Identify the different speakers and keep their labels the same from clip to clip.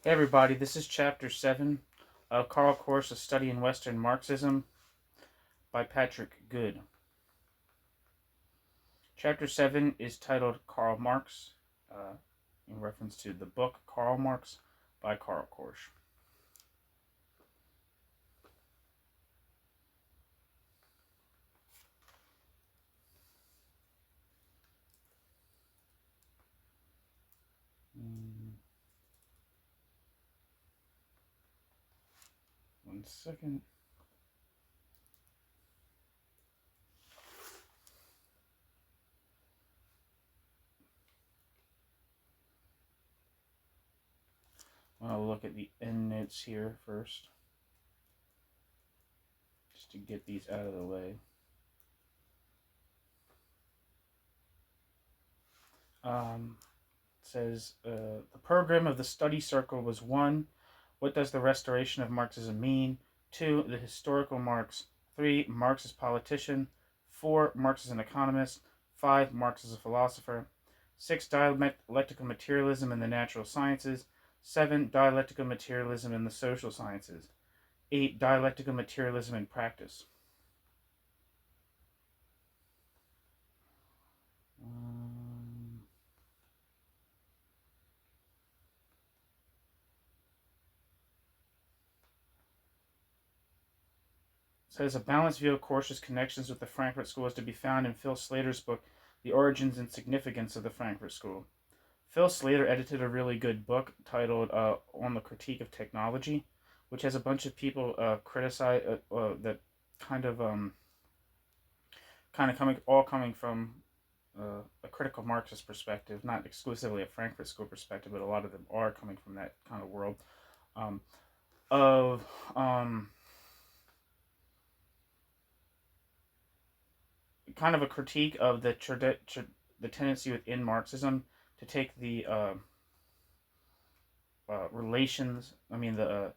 Speaker 1: Hey everybody, this is Chapter 7 of Karl Korsch, A Study in Western Marxism by Patrick Goode. Chapter 7 is titled Karl Marx, in reference to the book Karl Marx by Karl Korsch. One second. I'll look at the endnotes here first, just to get these out of the way. It says, the program of the study circle was 1. What does the restoration of Marxism mean? 2. The historical Marx. 3. Marx as politician. 4. Marx as an economist. 5. Marx as a philosopher. 6. Dialectical materialism in the natural sciences. 7. Dialectical materialism in the social sciences. 8. Dialectical materialism in practice. Says a balanced view of Korsch's connections with the Frankfurt School is to be found in Phil Slater's book, The Origins and Significance of the Frankfurt School. Phil Slater edited a really good book titled On the Critique of Technology, which has a bunch of people criticize that kind of coming from a critical Marxist perspective, not exclusively a Frankfurt School perspective, but a lot of them are coming from that kind of world of kind of a critique of the tendency within Marxism to take the relations, the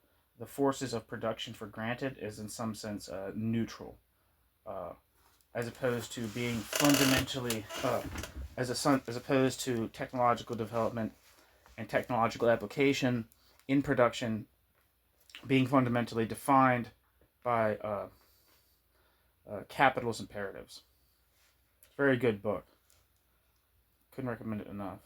Speaker 1: forces of production for granted is in some sense neutral, as opposed to being fundamentally, as opposed to technological development and technological application in production being fundamentally defined by capitalist imperatives. Very good book. Couldn't recommend it enough.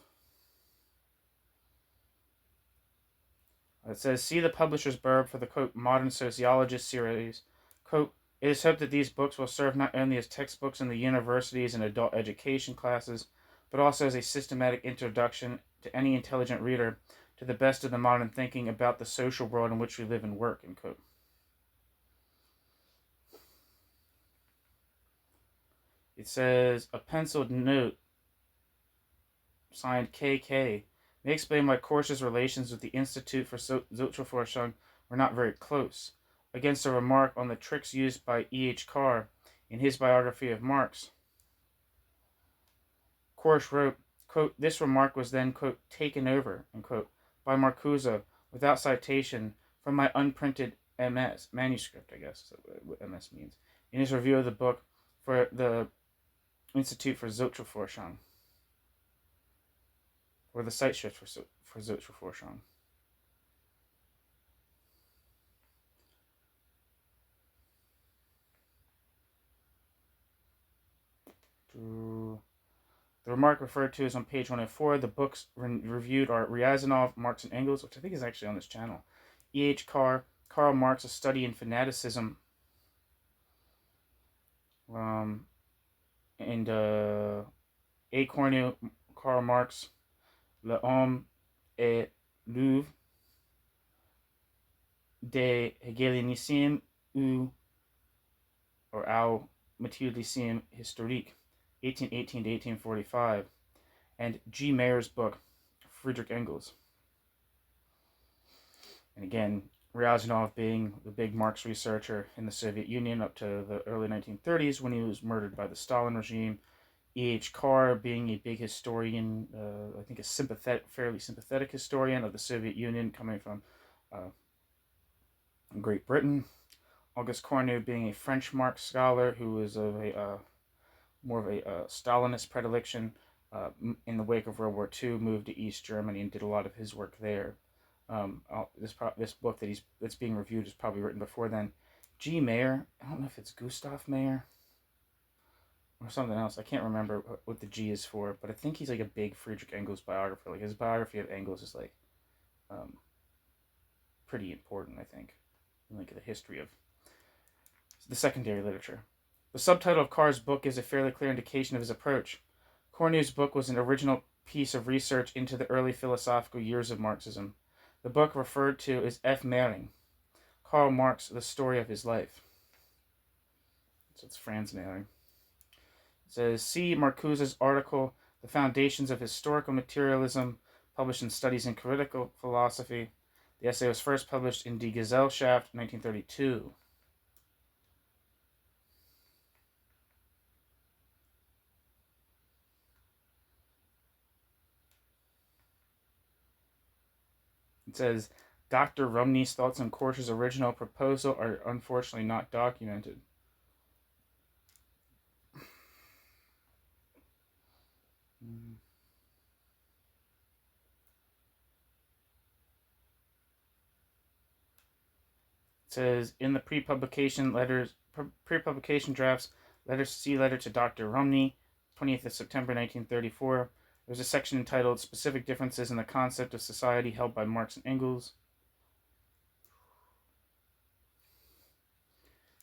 Speaker 1: It says, see the publisher's blurb for the, quote, Modern Sociologist series. Quote, it is hoped that these books will serve not only as textbooks in the universities and adult education classes, but also as a systematic introduction to any intelligent reader to the best of the modern thinking about the social world in which we live and work, end quote. It says, a penciled note signed KK may explain why Korsch's relations with the Institute for Sozialforschung were not very close. Against a remark on the tricks used by E.H. Carr in his biography of Marx, Korsch wrote, quote, this remark was then, quote, taken over, end quote, by Marcuse without citation from my unprinted MS, manuscript, I guess is what MS means, in his review of the book for the Institute for Sozialforschung, or the Zeitschrift for Sozialforschung. The remark referred to is on page 104. The books reviewed are Ryazanov, Marx, and Engels, which I think is actually on this channel. E.H. Carr, Karl Marx, A Study in Fanaticism, and A. Cornu, Karl Marx, L'Homme et l'œuvre de Hegelianisme ou au Materialisme historique, 1818 to 1845, and G. Mayer's book, Friedrich Engels. And again, Ryazanov being the big Marx researcher in the Soviet Union up to the early 1930s when he was murdered by the Stalin regime. E.H. Carr being a big historian, I think a fairly sympathetic historian of the Soviet Union coming from Great Britain. Auguste Cornu being a French Marx scholar who was of a more of a Stalinist predilection in the wake of World War II, moved to East Germany and did a lot of his work there. This book that's being reviewed is probably written before then. G. Mayer, I don't know if it's Gustav Mayer or something else. I can't remember what the G is for, but I think he's like a big Friedrich Engels biographer. Like his biography of Engels is like um, pretty important, I think, in like the history of the secondary literature. The subtitle of Carr's book gives a fairly clear indication of his approach. Cornu's book was an original piece of research into the early philosophical years of Marxism. The book referred to is F. Mehring, Karl Marx, The Story of His Life. So it's Franz Mehring. It says, see Marcuse's article, The Foundations of Historical Materialism, published in Studies in Critical Philosophy. The essay was first published in Die Gesellschaft, 1932. It says, Dr. Rumney's thoughts on Korsch's original proposal are unfortunately not documented. It says, in the pre-publication drafts, see letter to Dr. Rumney, 20th of September 1934. There's a section entitled Specific Differences in the Concept of Society held by Marx and Engels.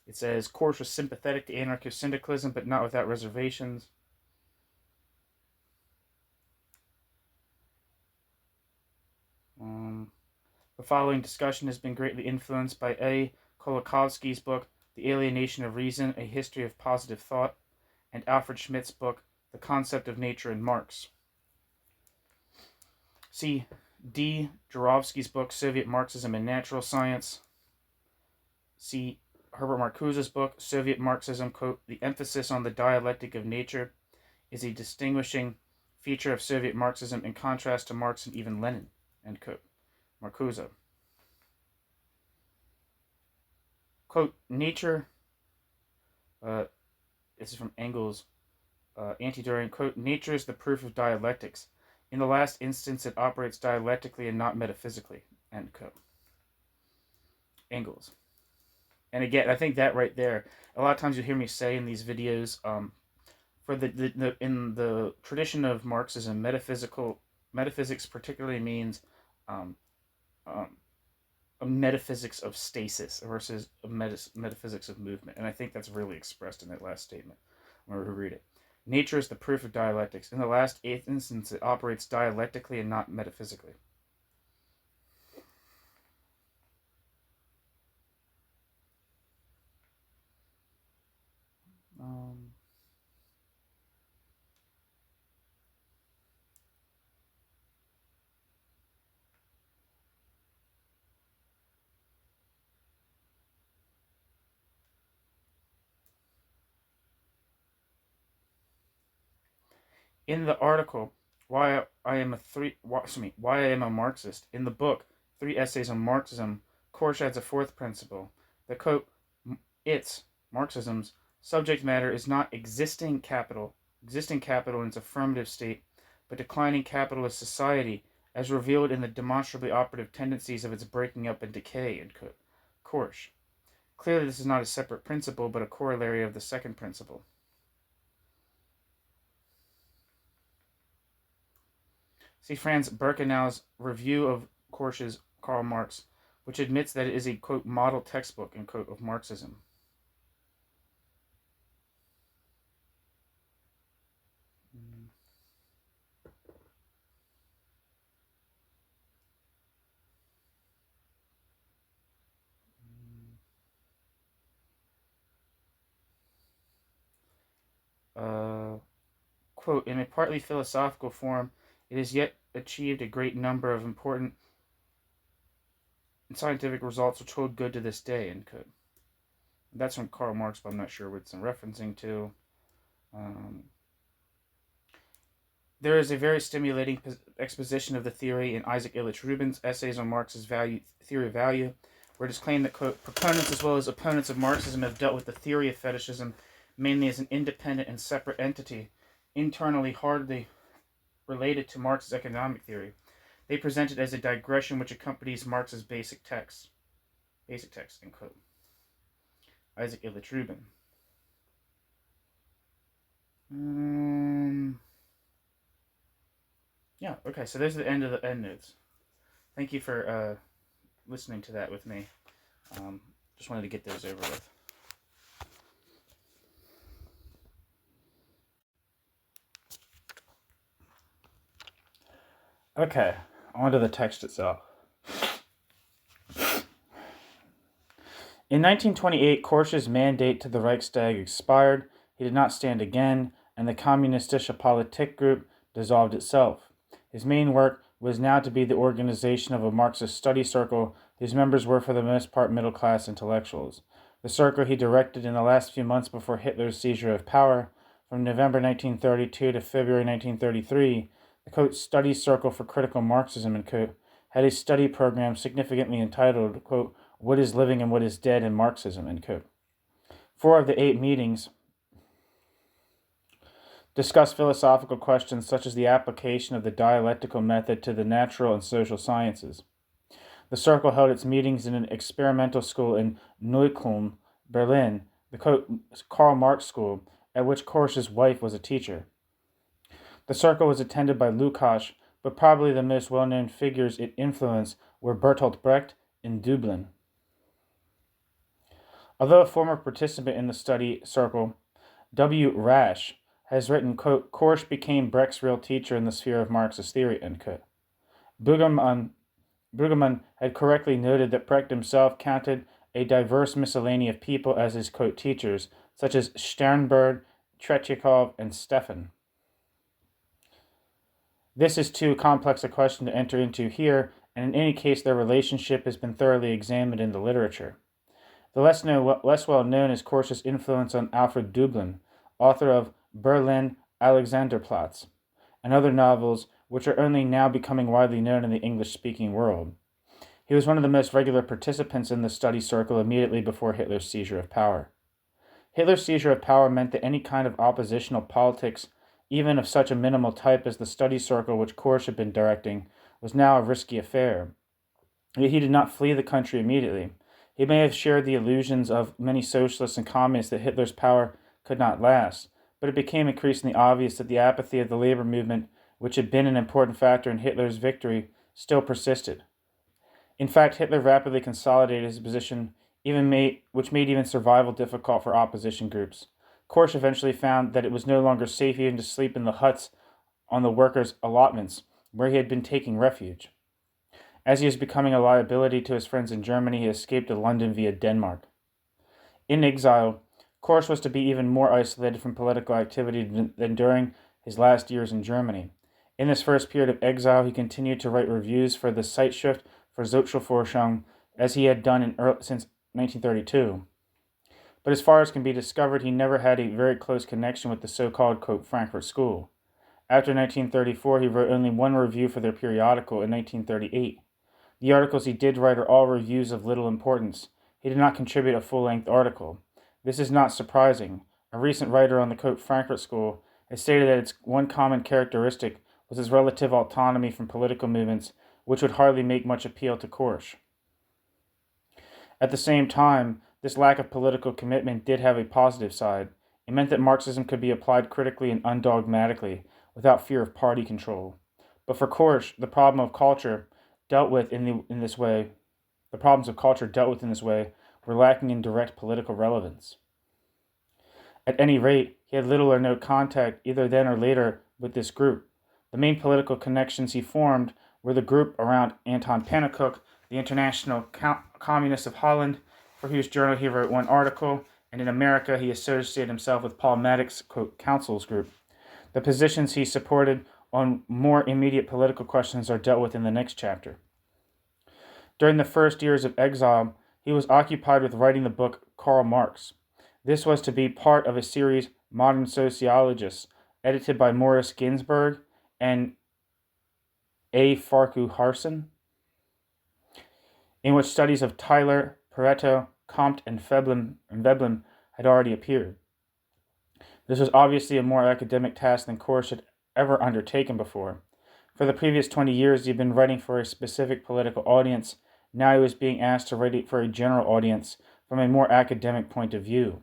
Speaker 1: It says, Korsch was sympathetic to anarchist syndicalism, but not without reservations. The following discussion has been greatly influenced by A. Kolakowski's book, The Alienation of Reason, A History of Positive Thought, and Alfred Schmidt's book, The Concept of Nature in Marx. C. D. Jurovsky's book, Soviet Marxism and Natural Science. C. Herbert Marcuse's book, Soviet Marxism, quote, the emphasis on the dialectic of nature is a distinguishing feature of Soviet Marxism in contrast to Marx and even Lenin, end quote. Marcuse. Quote, nature, this is from Engels, Anti-Durian, quote, nature is the proof of dialectics. In the last instance, it operates dialectically and not metaphysically, end quote. Engels. And again, I think that right there, a lot of times you hear me say in these videos, for in the tradition of Marxism, metaphysics particularly means a metaphysics of stasis versus a metaphysics of movement. And I think that's really expressed in that last statement. I'm going to reread it. Nature is the proof of dialectics. In the last eighth instance, it operates dialectically and not metaphysically. In the article, Why I Am a Marxist, in the book, 3 Essays on Marxism, Korsch adds a fourth principle. The quote, its, Marxism's, subject matter is not existing capital in its affirmative state, but declining capitalist society, as revealed in the demonstrably operative tendencies of its breaking up and decay, end quote. Korsch. Clearly this is not a separate principle, but a corollary of the second principle. See Franz Birkenau's review of Korsch's Karl Marx, which admits that it is a, quote, model textbook, end quote, of Marxism. Quote, in a partly philosophical form, it has yet achieved a great number of important scientific results which hold good to this day, end quote. That's from Karl Marx, but I'm not sure what it's referencing to. There is a very stimulating exposition of the theory in Isaac Illich Rubin's Essays on Marx's Theory of Value, where it is claimed that, quote, proponents as well as opponents of Marxism have dealt with the theory of fetishism mainly as an independent and separate entity, internally hardly related to Marx's economic theory. they present it as a digression which accompanies Marx's basic text. Basic text, end quote. Isaac Illich Rubin. Yeah, okay, so there's the end of the endnotes. Thank you for listening to that with me. Just wanted to get those over with. Okay, on to the text itself. In 1928, Korsch's mandate to the Reichstag expired. He did not stand again, and the Kommunistische Politik group dissolved itself. His main work was now to be the organization of a Marxist study circle whose members were for the most part middle-class intellectuals. The circle he directed in the last few months before Hitler's seizure of power, from November 1932 to February 1933, the quote, Study Circle for Critical Marxism, and quote, had a study program significantly entitled, quote, What is Living and What is Dead in Marxism, end quote. 4 of the 8 meetings discussed philosophical questions such as the application of the dialectical method to the natural and social sciences. The circle held its meetings in an experimental school in Neukölln, Berlin, the quote, Karl Marx school, at which Korsch's wife was a teacher. The circle was attended by Lukács, but probably the most well-known figures it influenced were Bertolt Brecht and Dublin. Although a former participant in the study circle, W. Rasch has written, quote, Korsch became Brecht's real teacher in the sphere of Marxist theory, end quote. Brueggemann had correctly noted that Brecht himself counted a diverse miscellany of people as his, quote, teachers, such as Sternberg, Tretyakov, and Stefan. This is too complex a question to enter into here, and in any case their relationship has been thoroughly examined in the literature. The less well known is Korsch's influence on Alfred Dublin, author of Berlin Alexanderplatz, and other novels which are only now becoming widely known in the English-speaking world. He was one of the most regular participants in the study circle immediately before Hitler's seizure of power. Hitler's seizure of power meant that any kind of oppositional politics, even of such a minimal type as the study circle which Korsch had been directing, was now a risky affair. Yet he did not flee the country immediately. He may have shared the illusions of many socialists and communists that Hitler's power could not last, but it became increasingly obvious that the apathy of the labor movement, which had been an important factor in Hitler's victory, still persisted. In fact, Hitler rapidly consolidated his position, which made even survival difficult for opposition groups. Korsch eventually found that it was no longer safe even to sleep in the huts on the workers' allotments, where he had been taking refuge. As he was becoming a liability to his friends in Germany, he escaped to London via Denmark. In exile, Korsch was to be even more isolated from political activity than during his last years in Germany. In this first period of exile, he continued to write reviews for the Zeitschrift für Sozialforschung, as he had done since 1932. But as far as can be discovered, he never had a very close connection with the so-called, quote, Frankfurt School. After 1934, he wrote only one review for their periodical in 1938. The articles he did write are all reviews of little importance. He did not contribute a full-length article. This is not surprising. A recent writer on the, quote, Frankfurt School has stated that its one common characteristic was its relative autonomy from political movements, which would hardly make much appeal to Korsch. At the same time, this lack of political commitment did have a positive side. It meant that Marxism could be applied critically and undogmatically, without fear of party control. But for Korsch, the problems of culture dealt with in this way were lacking in direct political relevance. At any rate, he had little or no contact either then or later with this group. The main political connections he formed were the group around Anton Pannekoek, the International Communists of Holland, for whose journal he wrote one article, and in America he associated himself with Paul Maddox's, quote, Councils group. The positions he supported on more immediate political questions are dealt with in the next chapter. During the first years of exile, he was occupied with writing the book Karl Marx. This was to be part of a series, Modern Sociologists, edited by Morris Ginsburg and A. Farquharson, in which studies of Tyler, Pareto, Comte, and Veblen had already appeared. This was obviously a more academic task than Korsch had ever undertaken before. For the previous 20 years, he had been writing for a specific political audience. Now he was being asked to write for a general audience from a more academic point of view.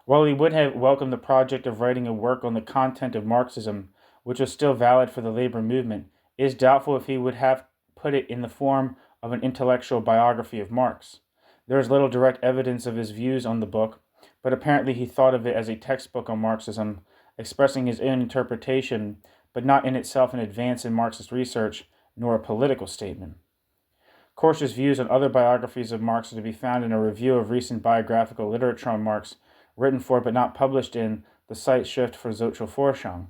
Speaker 1: While he would have welcomed the project of writing a work on the content of Marxism, which was still valid for the labor movement, it is doubtful if he would have put it in the form of an intellectual biography of Marx. There is little direct evidence of his views on the book, but apparently he thought of it as a textbook on Marxism, expressing his own interpretation, but not in itself an advance in Marxist research, nor a political statement. Korsch's views on other biographies of Marx are to be found in a review of recent biographical literature on Marx, written for but not published in the Zeitschrift für Sozialforschung.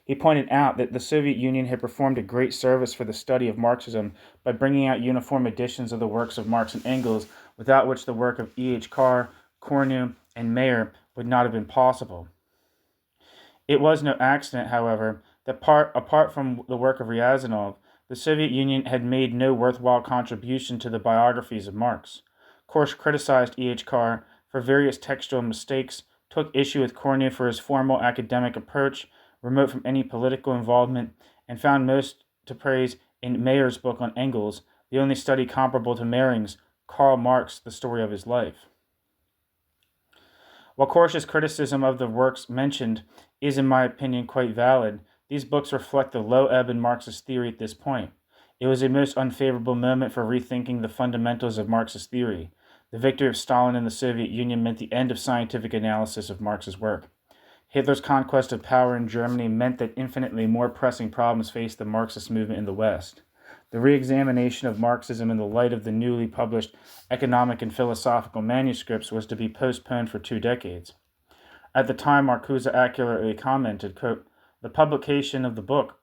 Speaker 1: He pointed out that the Soviet Union had performed a great service for the study of Marxism by bringing out uniform editions of the works of Marx and Engels, without which the work of E.H. Karl, Korsch, and Mayer would not have been possible. It was no accident, however, that apart from the work of Ryazanov, the Soviet Union had made no worthwhile contribution to the biographies of Marx. Korsch criticized E.H. Karl for various textual mistakes, took issue with Korsch for his formal academic approach, remote from any political involvement, and found most to praise in Mayer's book on Engels, the only study comparable to Mehring's Karl Marx, The Story of His Life. While Korsch's criticism of the works mentioned is, in my opinion, quite valid, these books reflect the low ebb in Marxist theory at this point. It was a most unfavorable moment for rethinking the fundamentals of Marxist theory. The victory of Stalin in the Soviet Union meant the end of scientific analysis of Marx's work. Hitler's conquest of power in Germany meant that infinitely more pressing problems faced the Marxist movement in the West. The re-examination of Marxism in the light of the newly published economic and philosophical manuscripts was to be postponed for 2 decades. At the time, Marcuse accurately commented, quote, "The publication of the book,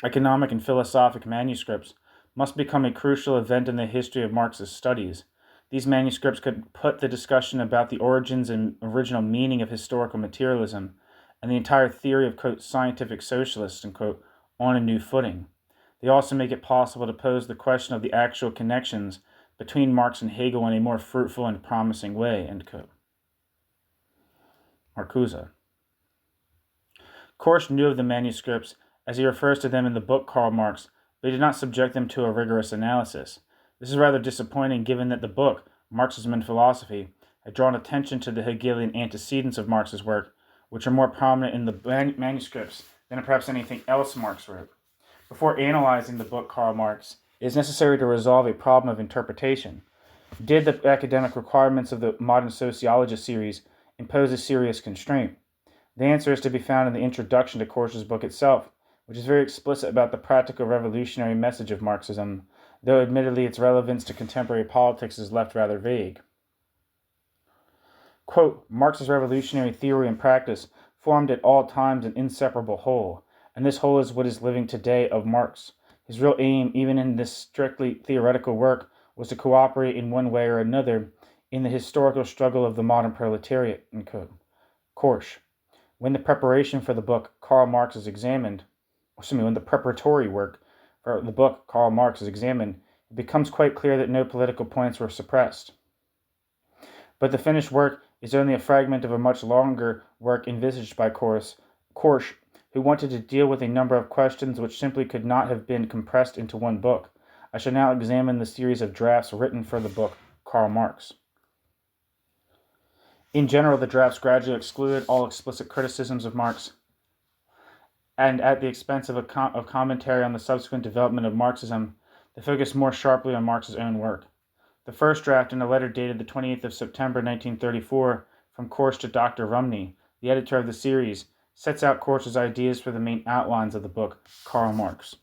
Speaker 1: Economic and Philosophic Manuscripts, must become a crucial event in the history of Marxist studies. These manuscripts could put the discussion about the origins and original meaning of historical materialism and the entire theory of, quote, scientific socialists, unquote, on a new footing. They also make it possible to pose the question of the actual connections between Marx and Hegel in a more fruitful and promising way," end quote. Marcuse. Korsch knew of the manuscripts, as he refers to them in the book Karl Marx, but he did not subject them to a rigorous analysis. This is rather disappointing given that the book, Marxism and Philosophy, had drawn attention to the Hegelian antecedents of Marx's work, which are more prominent in the manuscripts than perhaps anything else Marx wrote. Before analyzing the book Karl Marx, it is necessary to resolve a problem of interpretation. Did the academic requirements of the Modern Sociologist series impose a serious constraint? The answer is to be found in the introduction to Korsch's book itself, which is very explicit about the practical revolutionary message of Marxism, though admittedly its relevance to contemporary politics is left rather vague. Quote, "Marx's revolutionary theory and practice formed at all times an inseparable whole, and this whole is what is living today of Marx. His real aim, even in this strictly theoretical work, was to cooperate in one way or another in the historical struggle of the modern proletariat," end quote. Korsch. When the preparation for the book Karl Marx is examined, when the preparatory work for the book Karl Marx is examined, it becomes quite clear that no political points were suppressed. But the finished work is only a fragment of a much longer work envisaged by Korsch, who wanted to deal with a number of questions which simply could not have been compressed into one book. I shall now examine the series of drafts written for the book Karl Marx. In general, the drafts gradually excluded all explicit criticisms of Marx, and at the expense of commentary on the subsequent development of Marxism, they focused more sharply on Marx's own work. The first draft, in a letter dated the 28th of September 1934, from Korsch to Dr. Rumney, the editor of the series, sets out Korsch's ideas for the main outlines of the book Karl Marx.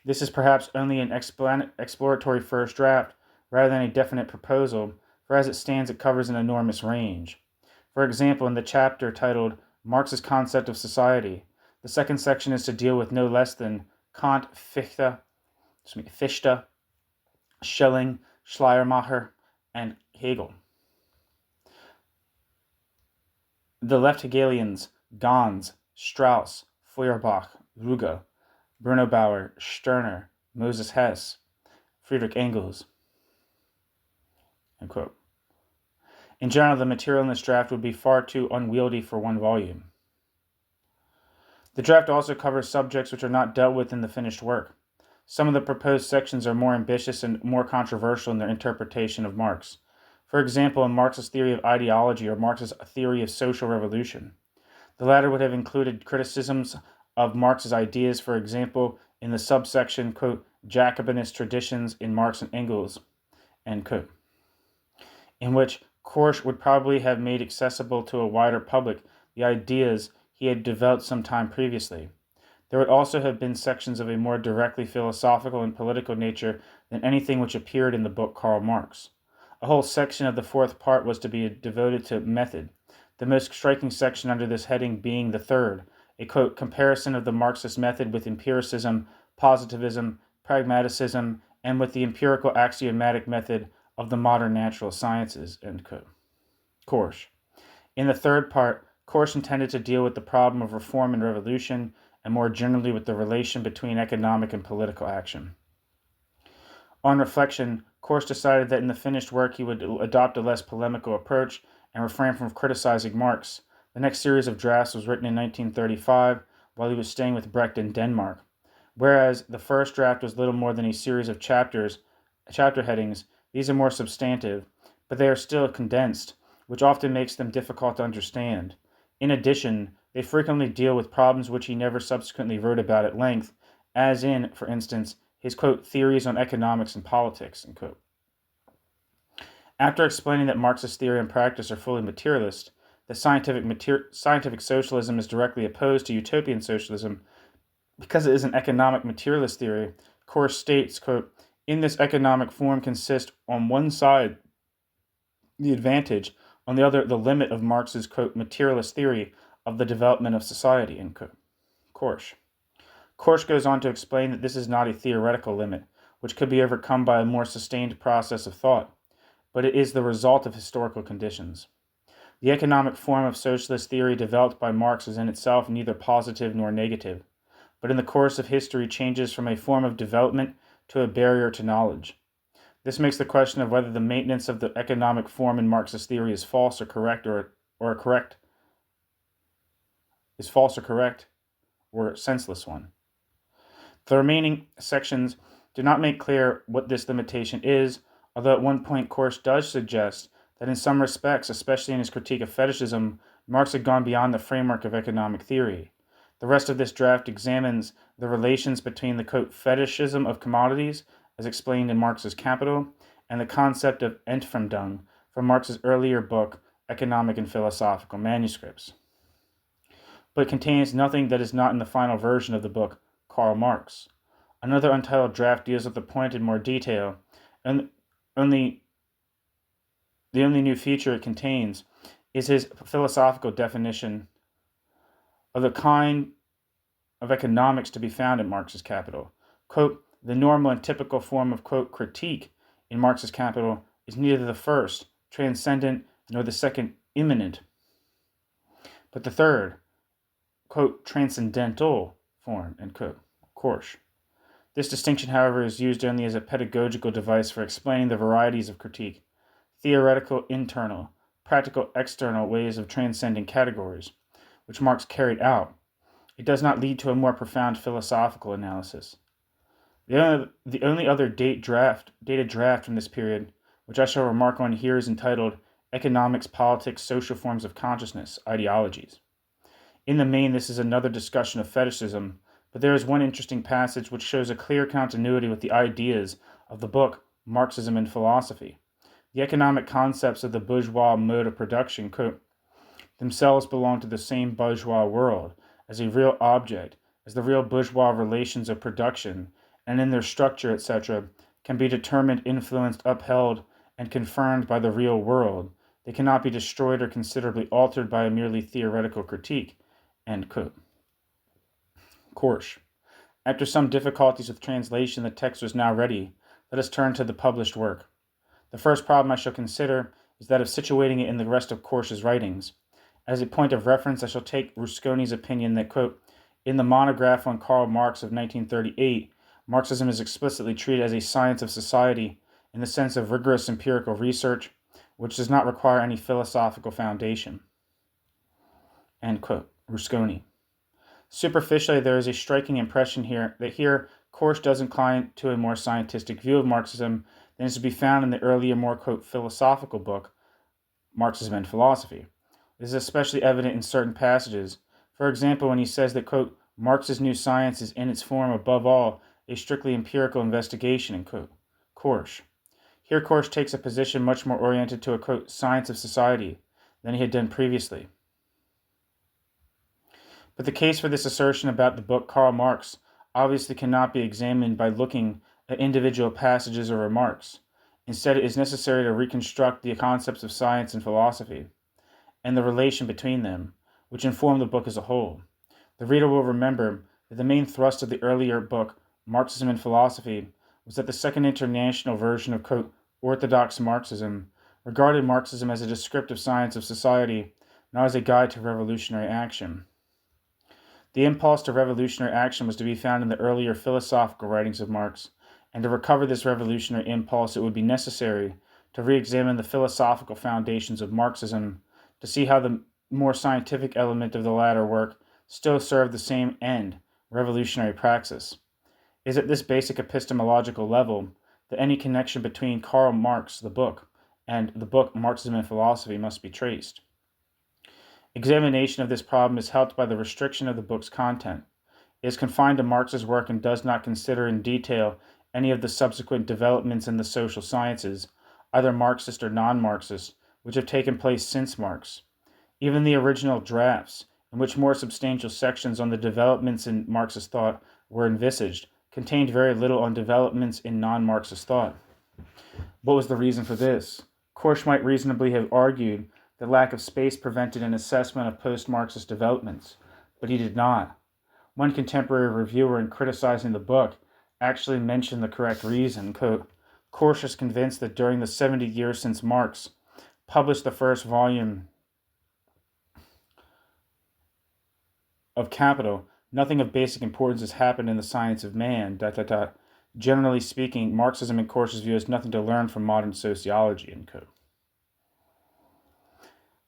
Speaker 1: This is perhaps only an exploratory first draft, rather than a definite proposal, for as it stands it covers an enormous range. For example, in the chapter titled Marx's Concept of Society, the second section is to deal with no less than Kant, Fichte, Schelling, Schleiermacher, and Hegel. The left Hegelians, Gans, Strauss, Feuerbach, Ruge, Bruno Bauer, Stirner, Moses Hess, Friedrich Engels. End quote. In general, the material in this draft would be far too unwieldy for one volume. The draft also covers subjects which are not dealt with in the finished work. Some of the proposed sections are more ambitious and more controversial in their interpretation of Marx. For example, in Marx's theory of ideology or Marx's theory of social revolution. The latter would have included criticisms of Marx's ideas, for example, in the subsection, quote, Jacobinist traditions in Marx and Engels, end quote, in which Korsch would probably have made accessible to a wider public the ideas he had developed some time previously. There would also have been sections of a more directly philosophical and political nature than anything which appeared in the book Karl Marx. A whole section of the fourth part was to be devoted to method, the most striking section under this heading being the third, a quote, comparison of the Marxist method with empiricism, positivism, pragmaticism, and with the empirical axiomatic method of the modern natural sciences, end quote. Korsch. In the third part, Korsch intended to deal with the problem of reform and revolution, and more generally with the relation between economic and political action. On reflection, Korsch decided that in the finished work he would adopt a less polemical approach and refrain from criticizing Marx. The next series of drafts was written in 1935 while he was staying with Brecht in Denmark. Whereas the first draft was little more than a series of chapter headings, these are more substantive, but they are still condensed, which often makes them difficult to understand. In addition, they frequently deal with problems which he never subsequently wrote about at length, as in, for instance, his, quote, theories on economics and politics, end quote. After explaining that Marxist theory and practice are fully materialist, that scientific socialism is directly opposed to utopian socialism because it is an economic materialist theory, Korsch states, quote, in this economic form consists on one side the advantage, on the other the limit of Marx's, quote, materialist theory of the development of society, end quote. Korsch. Korsch goes on to explain that this is not a theoretical limit, which could be overcome by a more sustained process of thought, but it is the result of historical conditions. The economic form of socialist theory developed by Marx is in itself neither positive nor negative, but in the course of history changes from a form of development to a barrier to knowledge. This makes the question of whether the maintenance of the economic form in Marxist theory is false or correct, or a senseless one. The remaining sections do not make clear what this limitation is, although at one point Korsch does suggest that in some respects, especially in his critique of fetishism, Marx had gone beyond the framework of economic theory. The rest of this draft examines the relations between the, quote, fetishism of commodities, as explained in Marx's Capital, and the concept of Entfremdung from Marx's earlier book, Economic and Philosophical Manuscripts. But it contains nothing that is not in the final version of the book, Karl Marx. Another untitled draft deals with the point in more detail, and the only new feature it contains is his philosophical definition of the kind of economics to be found in Marx's Capital. Quote, the normal and typical form of, quote, critique in Marx's Capital is neither the first, transcendent, nor the second, immanent, but the third, quote, transcendental form, end quote. Korsch. This distinction, however, is used only as a pedagogical device for explaining the varieties of critique, theoretical internal, practical external ways of transcending categories, which Marx carried out. It does not lead to a more profound philosophical analysis. The only other dated draft from this period, which I shall remark on here, is entitled Economics, Politics, Social Forms of Consciousness, Ideologies. In the main, this is another discussion of fetishism, but there is one interesting passage which shows a clear continuity with the ideas of the book Marxism and Philosophy. The economic concepts of the bourgeois mode of production, quote, themselves belong to the same bourgeois world as a real object, as the real bourgeois relations of production, and in their structure, etc., can be determined, influenced, upheld, and confirmed by the real world. They cannot be destroyed or considerably altered by a merely theoretical critique, end quote. Korsch. After some difficulties with translation, the text was now ready. Let us turn to the published work. The first problem I shall consider is that of situating it in the rest of Korsch's writings. As a point of reference, I shall take Rusconi's opinion that, quote, in the monograph on Karl Marx of 1938, Marxism is explicitly treated as a science of society in the sense of rigorous empirical research, which does not require any philosophical foundation. End quote. Rusconi. Superficially, there is a striking impression here that Korsch does incline to a more scientific view of Marxism than is to be found in the earlier, more, quote, philosophical book, Marxism and Philosophy. This is especially evident in certain passages. For example, when he says that, quote, Marx's new science is in its form, above all, a strictly empirical investigation, end quote. Korsch. Here, Korsch takes a position much more oriented to a, quote, science of society than he had done previously. But the case for this assertion about the book Karl Marx obviously cannot be examined by looking at individual passages or remarks. Instead, it is necessary to reconstruct the concepts of science and philosophy, and the relation between them, which inform the book as a whole. The reader will remember that the main thrust of the earlier book, Marxism and Philosophy, was that the Second International version of, quote, orthodox Marxism regarded Marxism as a descriptive science of society, not as a guide to revolutionary action. The impulse to revolutionary action was to be found in the earlier philosophical writings of Marx, and to recover this revolutionary impulse it would be necessary to re-examine the philosophical foundations of Marxism to see how the more scientific element of the latter work still served the same end, revolutionary praxis. It is at this basic epistemological level that any connection between Karl Marx, the book, and the book Marxism and Philosophy must be traced. Examination of this problem is helped by the restriction of the book's content. It is confined to Marx's work and does not consider in detail any of the subsequent developments in the social sciences, either Marxist or non-Marxist, which have taken place since Marx. Even the original drafts, in which more substantial sections on the developments in Marxist thought were envisaged, contained very little on developments in non-Marxist thought. What was the reason for this? Korsch might reasonably have argued that lack of space prevented an assessment of post-Marxist developments, but he did not. One contemporary reviewer, in criticizing the book, actually mentioned the correct reason. Quote, Korsch is convinced that during the 70 years since Marx published the first volume of Capital, nothing of basic importance has happened in the science of man, ... Generally speaking, Marxism in Korsch's view has nothing to learn from modern sociology, end quote.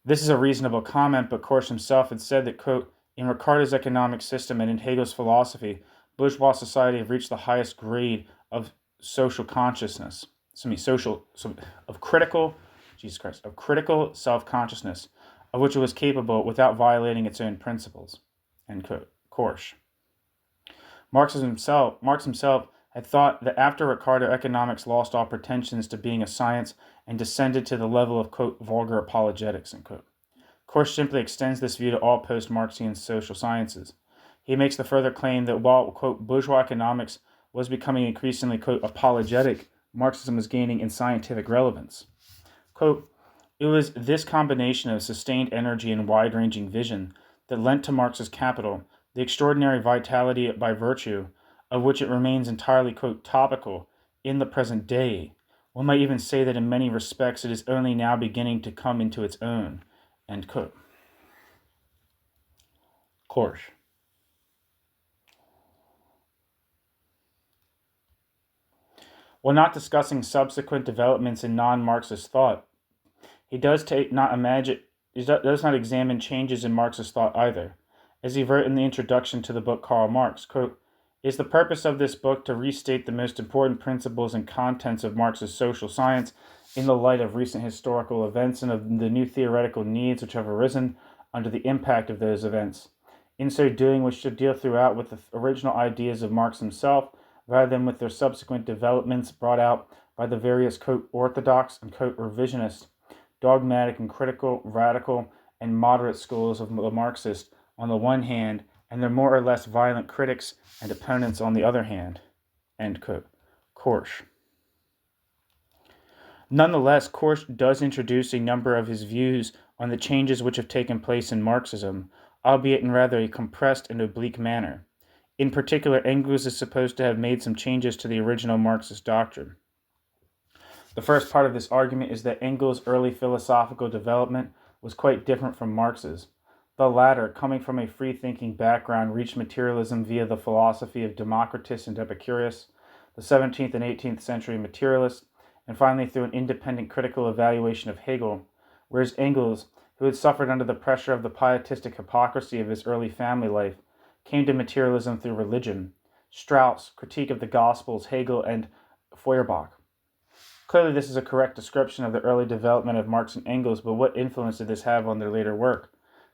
Speaker 1: This is a reasonable comment, but Korsch himself had said that, quote, in Ricardo's economic system and in Hegel's philosophy, bourgeois society have reached the highest grade of social consciousness, of critical self-consciousness, of which it was capable without violating its own principles, end quote. Korsch. Marx himself had thought that after Ricardo, economics lost all pretensions to being a science and descended to the level of, quote, vulgar apologetics, end quote. Korsch simply extends this view to all post-Marxian social sciences. He makes the further claim that while, quote, bourgeois economics was becoming increasingly, quote, apologetic, Marxism was gaining in scientific relevance. Quote, it was this combination of sustained energy and wide-ranging vision that lent to Marx's Capital the extraordinary vitality by virtue of which it remains entirely, quote, topical in the present day. One might even say that in many respects it is only now beginning to come into its own, end quote. Korsch. While not discussing subsequent developments in non-Marxist thought, he does not examine changes in Marxist thought either. As he wrote in the introduction to the book Karl Marx, quote, it is the purpose of this book to restate the most important principles and contents of Marx's social science in the light of recent historical events and of the new theoretical needs which have arisen under the impact of those events. In so doing, we should deal throughout with the original ideas of Marx himself, rather than with their subsequent developments brought out by the various, quote, orthodox and, quote, revisionist, dogmatic and critical, radical, and moderate schools of the Marxists on the one hand, and their more or less violent critics and opponents on the other hand, end quote. Korsch. Nonetheless, Korsch does introduce a number of his views on the changes which have taken place in Marxism, albeit in rather a compressed and oblique manner. In particular, Engels is supposed to have made some changes to the original Marxist doctrine. The first part of this argument is that Engels' early philosophical development was quite different from Marx's. The latter, coming from a free-thinking background, reached materialism via the philosophy of Democritus and Epicurus, the 17th and 18th century materialists, and finally through an independent critical evaluation of Hegel, whereas Engels, who had suffered under the pressure of the pietistic hypocrisy of his early family life, came to materialism through religion. Strauss, Critique of the Gospels, Hegel, and Feuerbach. Clearly, this is a correct description of the early development of Marx and Engels, but what influence did this have on their later work?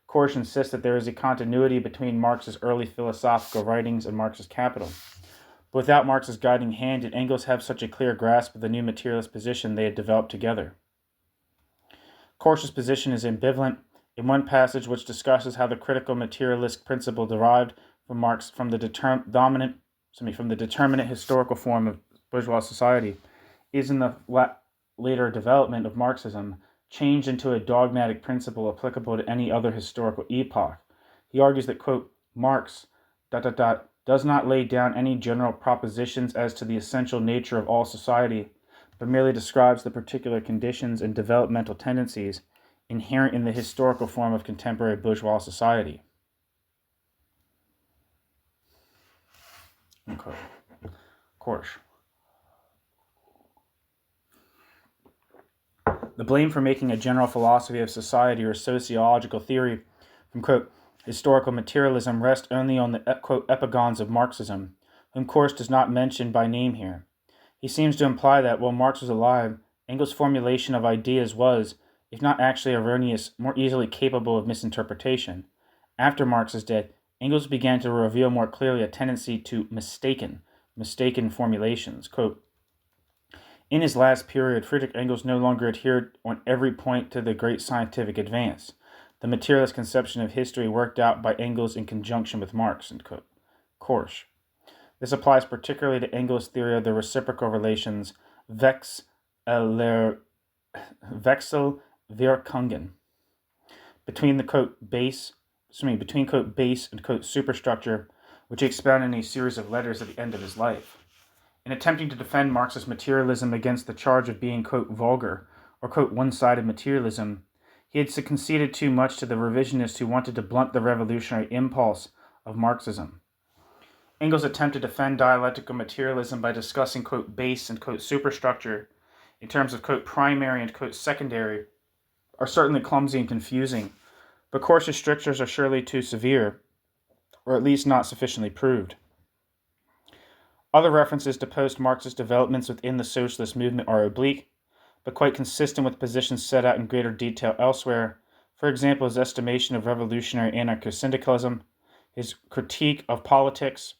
Speaker 1: Korsch insists that there is a continuity between Marx's early philosophical writings and Marx's Capital. But without Marx's guiding hand, did Engels have such a clear grasp of the new materialist position they had developed together? Korsch's position is ambivalent. In one passage, which discusses how the critical materialist principle derived from Marx from the determinate historical form of bourgeois society is in the later development of Marxism changed into a dogmatic principle applicable to any other historical epoch. He argues that, quote, Marx, does not lay down any general propositions as to the essential nature of all society, but merely describes the particular conditions and developmental tendencies inherent in the historical form of contemporary bourgeois society. Unquote. Korsch. The blame for making a general philosophy of society or sociological theory from, quote, historical materialism rests only on the, quote, epigons of Marxism, whom Korsch does not mention by name here. He seems to imply that, while Marx was alive, Engels' formulation of ideas was, if not actually erroneous, more easily capable of misinterpretation. After Marx's death, Engels began to reveal more clearly a tendency to mistaken formulations. Quote, in his last period, Friedrich Engels no longer adhered on every point to the great scientific advance, the materialist conception of history worked out by Engels in conjunction with Marx, end quote. Korsch. This applies particularly to Engels' theory of the reciprocal relations Wechselwirkungen between the quote base and quote superstructure, which he expounded in a series of letters at the end of his life. In attempting to defend Marxist materialism against the charge of being, quote, vulgar or, quote, one-sided materialism, he had conceded too much to the revisionists who wanted to blunt the revolutionary impulse of Marxism. Engels' attempt to defend dialectical materialism by discussing, quote, base and, quote, superstructure in terms of, quote, primary and, quote, secondary are certainly clumsy and confusing, but Korsch's strictures are surely too severe, or at least not sufficiently proved. Other references to post-Marxist developments within the socialist movement are oblique, but quite consistent with positions set out in greater detail elsewhere. For example, his estimation of revolutionary anarcho-syndicalism, his critique of politics,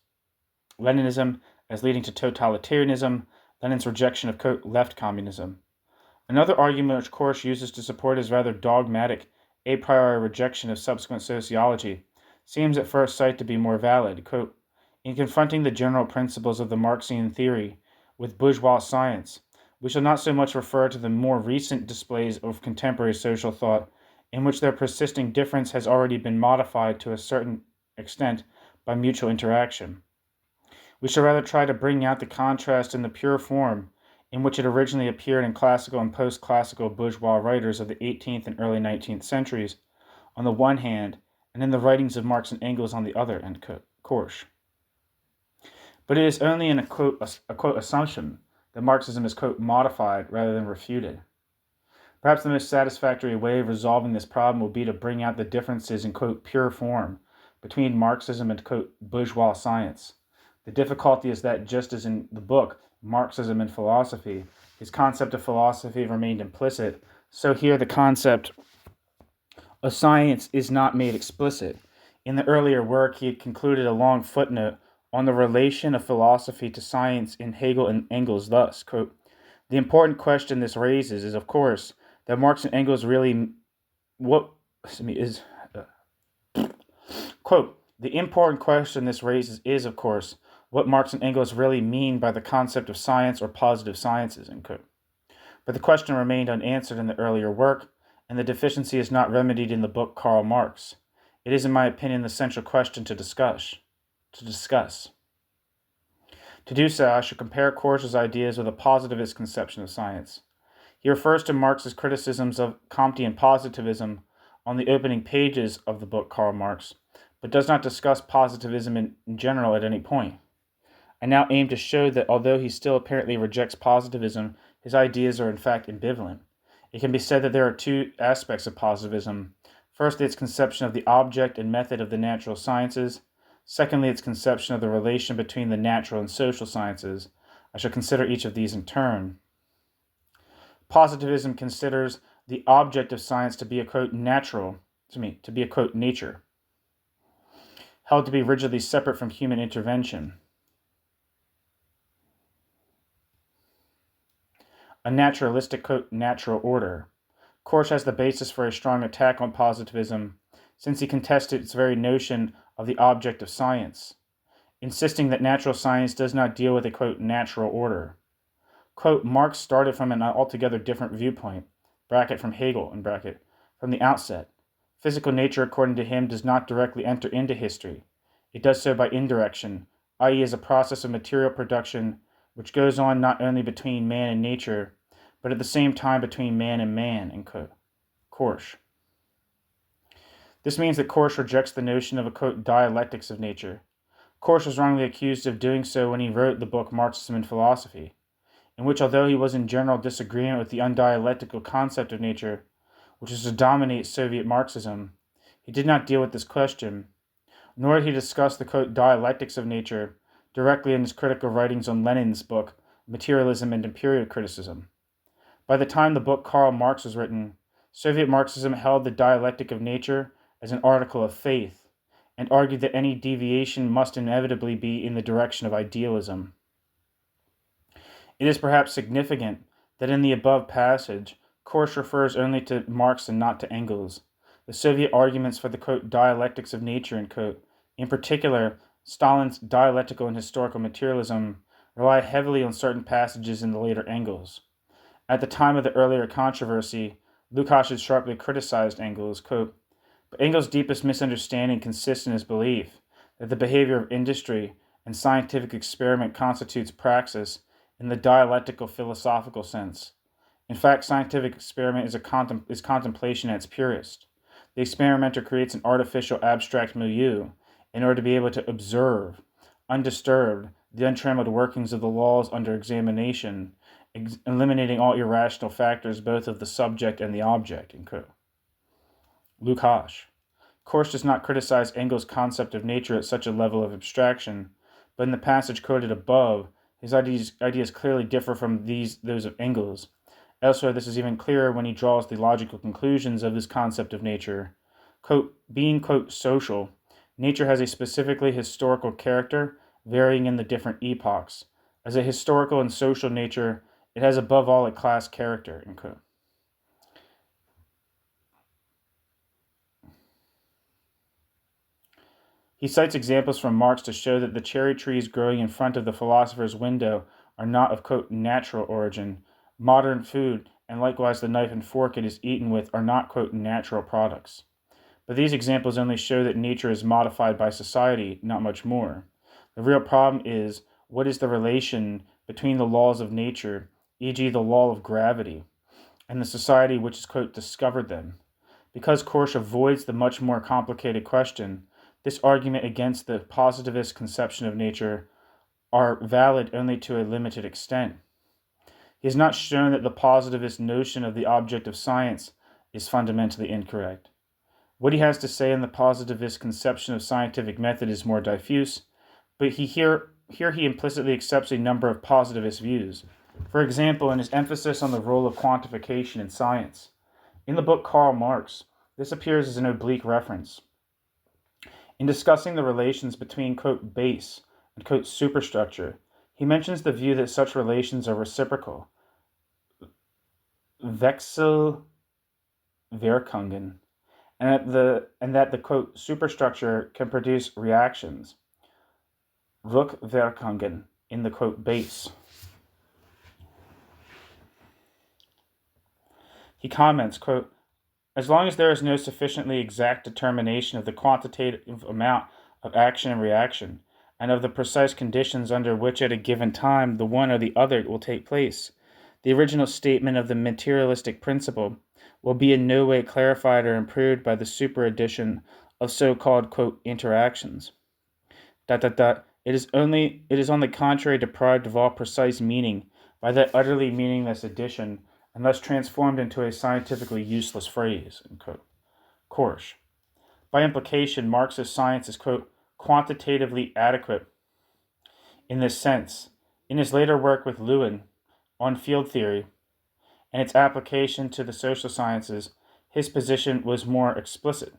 Speaker 1: Leninism as leading to totalitarianism, Lenin's rejection of, quote, left communism. Another argument which Korsch uses to support his rather dogmatic a priori rejection of subsequent sociology seems at first sight to be more valid. Quote, in confronting the general principles of the Marxian theory with bourgeois science, we shall not so much refer to the more recent displays of contemporary social thought, in which their persisting difference has already been modified to a certain extent by mutual interaction. We shall rather try to bring out the contrast in the pure form in which it originally appeared in classical and post-classical bourgeois writers of the 18th and early 19th centuries, on the one hand, and in the writings of Marx and Engels on the other, end quote. Korsch. But it is only in a quote assumption that Marxism is, quote, modified rather than refuted. Perhaps the most satisfactory way of resolving this problem will be to bring out the differences in, quote, pure form between Marxism and, quote, bourgeois science. The difficulty is that, just as in the book Marxism and Philosophy, his concept of philosophy remained implicit, so here the concept of science is not made explicit. In the earlier work, he had concluded a long footnote on the relation of philosophy to science in Hegel and Engels thus, quote, the important question this raises is, of course, that Marx and Engels really, quote, the important question this raises is, of course, what Marx and Engels really mean by the concept of science or positive sciences, end quote. But the question remained unanswered in the earlier work, and the deficiency is not remedied in the book Karl Marx. It is, in my opinion, the central question to discuss. To do so, I should compare Korsch's ideas with a positivist conception of science. He refers to Marx's criticisms of Comtean positivism on the opening pages of the book Karl Marx, but does not discuss positivism in general at any point. I now aim to show that although he still apparently rejects positivism, his ideas are in fact ambivalent. It can be said that there are two aspects of positivism. First, its conception of the object and method of the natural sciences. Secondly, its conception of the relation between the natural and social sciences. I shall consider each of these in turn. Positivism considers the object of science to be a quote nature, held to be rigidly separate from human intervention. A naturalistic quote natural order. Korsch has the basis for a strong attack on positivism, since he contested its very notion of the object of science, insisting that natural science does not deal with a quote natural order. Quote, Marx started from an altogether different viewpoint, from Hegel, from the outset. Physical nature, according to him, does not directly enter into history. It does so by indirection, i.e. as a process of material production which goes on not only between man and nature, but at the same time between man and man, end quote. Korsch. This means that Korsch rejects the notion of a quote dialectics of nature. Korsch was wrongly accused of doing so when he wrote the book Marxism and Philosophy, in which, although he was in general disagreement with the undialectical concept of nature, which is to dominate Soviet Marxism, he did not deal with this question, nor did he discuss the quote dialectics of nature directly in his critical writings on Lenin's book Materialism and Imperial Criticism. By the time the book Karl Marx was written, Soviet Marxism held the dialectic of nature as an article of faith, and argued that any deviation must inevitably be in the direction of idealism. It is perhaps significant that in the above passage, Korsch refers only to Marx and not to Engels. The Soviet arguments for the quote dialectics of nature, end quote, in particular, Stalin's dialectical and historical materialism, rely heavily on certain passages in the later Engels. At the time of the earlier controversy, Lukács had sharply criticized Engels, quote, but Engels' deepest misunderstanding consists in his belief that the behavior of industry and scientific experiment constitutes praxis in the dialectical philosophical sense. In fact, scientific experiment is contemplation at its purest. The experimenter creates an artificial abstract milieu in order to be able to observe, undisturbed, the untrammeled workings of the laws under examination, eliminating all irrational factors both of the subject and the object. Lukács. Korsch does not criticize Engels' concept of nature at such a level of abstraction, but in the passage quoted above, his ideas clearly differ from those of Engels. Elsewhere, this is even clearer when he draws the logical conclusions of his concept of nature. Quote, being, quote, social, nature has a specifically historical character, varying in the different epochs. As a historical and social nature, it has above all a class character, end quote. He cites examples from Marx to show that the cherry trees growing in front of the philosopher's window are not of, quote, natural origin. Modern food, and likewise the knife and fork it is eaten with, are not, quote, natural products. But these examples only show that nature is modified by society, not much more. The real problem is, what is the relation between the laws of nature, e.g. the law of gravity, and the society which has, quote, discovered them? Because Korsch avoids the much more complicated question, this argument against the positivist conception of nature are valid only to a limited extent. He has not shown that the positivist notion of the object of science is fundamentally incorrect. What he has to say in the positivist conception of scientific method is more diffuse, but here he implicitly accepts a number of positivist views. For example, in his emphasis on the role of quantification in science. In the book Karl Marx, this appears as an oblique reference. In discussing the relations between, quote, base and, quote, superstructure, he mentions the view that such relations are reciprocal, Wechselwirkungen, and that the quote superstructure can produce reactions, Rückwirkungen, in the quote base. He comments, quote, as long as there is no sufficiently exact determination of the quantitative amount of action and reaction, and of the precise conditions under which at a given time the one or the other will take place, the original statement of the materialistic principle will be in no way clarified or improved by the superaddition of so-called, quote, interactions. It is on the contrary deprived of all precise meaning by that utterly meaningless addition, and thus transformed into a scientifically useless phrase, end quote. Korsch. By implication, Marxist science is, quote, quantitatively adequate in this sense. In his later work with Lewin on field theory and its application to the social sciences, his position was more explicit.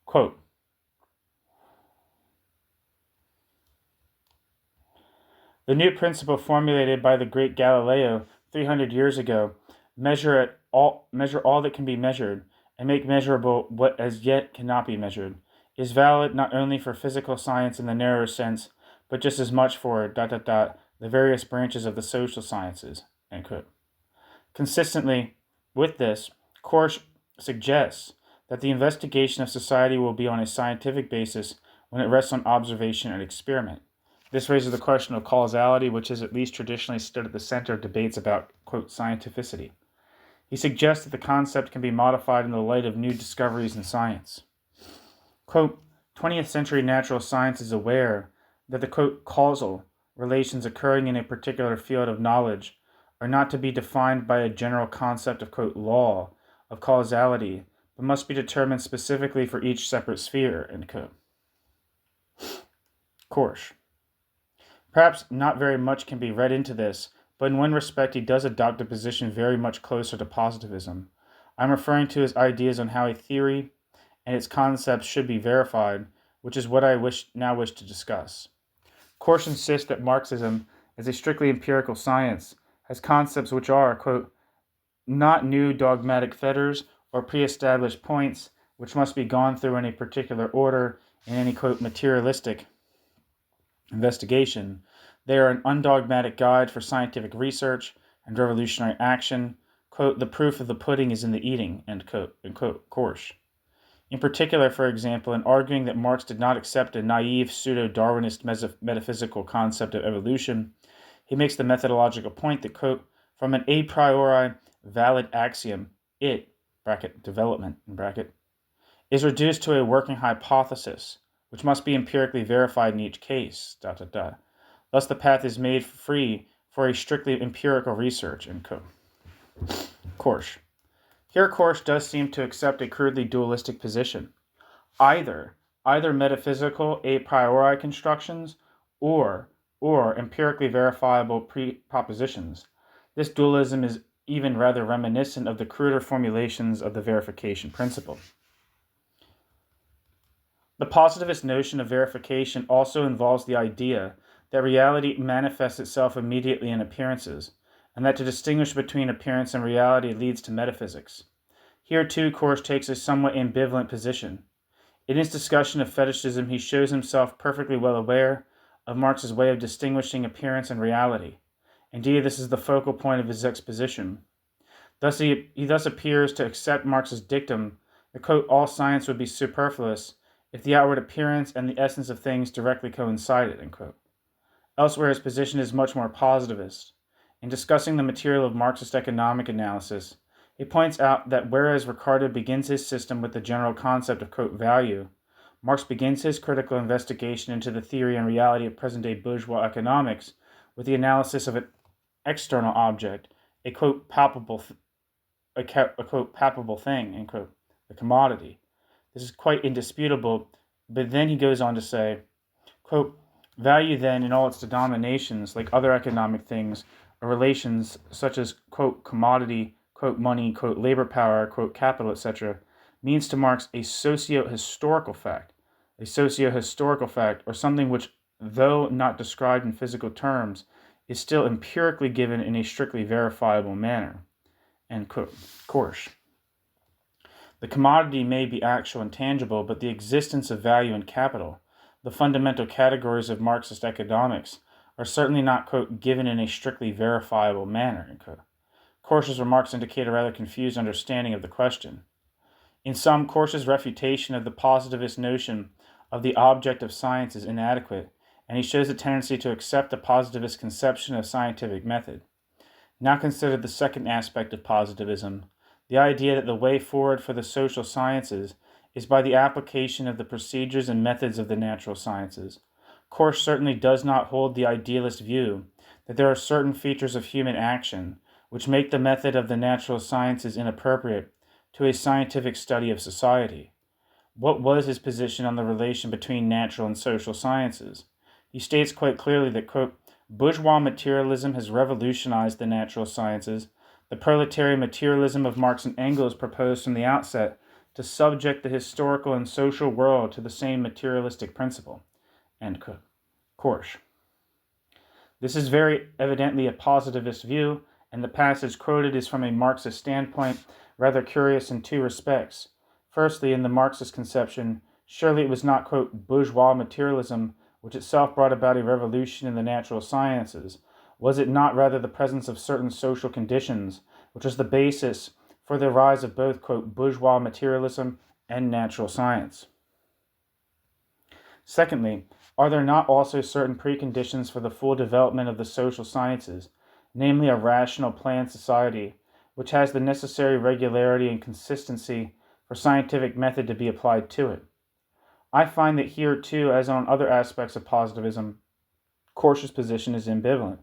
Speaker 1: Quote, "The new principle formulated by the great Galileo 300 years ago, measure all that can be measured, and make measurable what as yet cannot be measured, is valid not only for physical science in the narrower sense, but just as much for ... the various branches of the social sciences." End quote. Consistently with this, Korsch suggests that the investigation of society will be on a scientific basis when it rests on observation and experiment. This raises the question of causality, which has at least traditionally stood at the center of debates about, quote, scientificity. He suggests that the concept can be modified in the light of new discoveries in science. Quote, 20th century natural science is aware that the, quote, causal relations occurring in a particular field of knowledge are not to be defined by a general concept of, quote, law of causality, but must be determined specifically for each separate sphere, end quote. Korsch. Perhaps not very much can be read into this, but in one respect he does adopt a position very much closer to positivism. I'm referring to his ideas on how a theory and its concepts should be verified, which is what I now wish to discuss. Korsch insists that Marxism, as a strictly empirical science, has concepts which are, quote, not new dogmatic fetters or pre-established points which must be gone through in a particular order in any, quote, materialistic investigation. They are an undogmatic guide for scientific research and revolutionary action. Quote, the proof of the pudding is in the eating, end quote, Korsch. In particular, for example, in arguing that Marx did not accept a naive pseudo-Darwinist metaphysical concept of evolution, he makes the methodological point that, quote, from an a priori valid axiom, it, bracket, development, in bracket, is reduced to a working hypothesis, which must be empirically verified in each case, ... Thus the path is made free for a strictly empirical research, end quote. Korsch. Here Korsch does seem to accept a crudely dualistic position. Either metaphysical a priori constructions or empirically verifiable propositions. This dualism is even rather reminiscent of the cruder formulations of the verification principle. The positivist notion of verification also involves the idea that reality manifests itself immediately in appearances, and that to distinguish between appearance and reality leads to metaphysics. Here too Korsch takes a somewhat ambivalent position. In his discussion of fetishism, he shows himself perfectly well aware of Marx's way of distinguishing appearance and reality. Indeed, this is the focal point of his exposition. Thus, he thus appears to accept Marx's dictum that, quote, all science would be superfluous if the outward appearance and the essence of things directly coincided, end quote. Elsewhere, his position is much more positivist. In discussing the material of Marxist economic analysis, he points out that whereas Ricardo begins his system with the general concept of, quote, value, Marx begins his critical investigation into the theory and reality of present-day bourgeois economics with the analysis of an external object, a, quote, palpable thing, end quote, a commodity. This is quite indisputable, but then he goes on to say, quote, value then in all its denominations, like other economic things, or relations such as, quote, commodity, quote, money, quote, labor power, quote, capital, etc., means to Marx a socio-historical fact, or something which, though not described in physical terms, is still empirically given in a strictly verifiable manner, end quote. Korsch. The commodity may be actual and tangible, but the existence of value and capital, the fundamental categories of Marxist economics, are certainly not, quote, given in a strictly verifiable manner, end quote. Korsch's remarks indicate a rather confused understanding of the question. In sum, Korsch's refutation of the positivist notion of the object of science is inadequate, and he shows a tendency to accept the positivist conception of scientific method. Now consider the second aspect of positivism, the idea that the way forward for the social sciences is by the application of the procedures and methods of the natural sciences. Korsch certainly does not hold the idealist view that there are certain features of human action which make the method of the natural sciences inappropriate to a scientific study of society. What was his position on the relation between natural and social sciences? He states quite clearly that, quote, bourgeois materialism has revolutionized the natural sciences. The proletarian materialism of Marx and Engels proposed from the outset to subject the historical and social world to the same materialistic principle. End quote. Korsch. This is very evidently a positivist view, and the passage quoted is from a Marxist standpoint, rather curious in two respects. Firstly, in the Marxist conception, surely it was not, quote, bourgeois materialism which itself brought about a revolution in the natural sciences. Was it not rather the presence of certain social conditions which was the basis for the rise of both, quote, bourgeois materialism and natural science? Secondly, are there not also certain preconditions for the full development of the social sciences, namely a rational planned society, which has the necessary regularity and consistency for scientific method to be applied to it? I find that here too, as on other aspects of positivism, Korsch's position is ambivalent.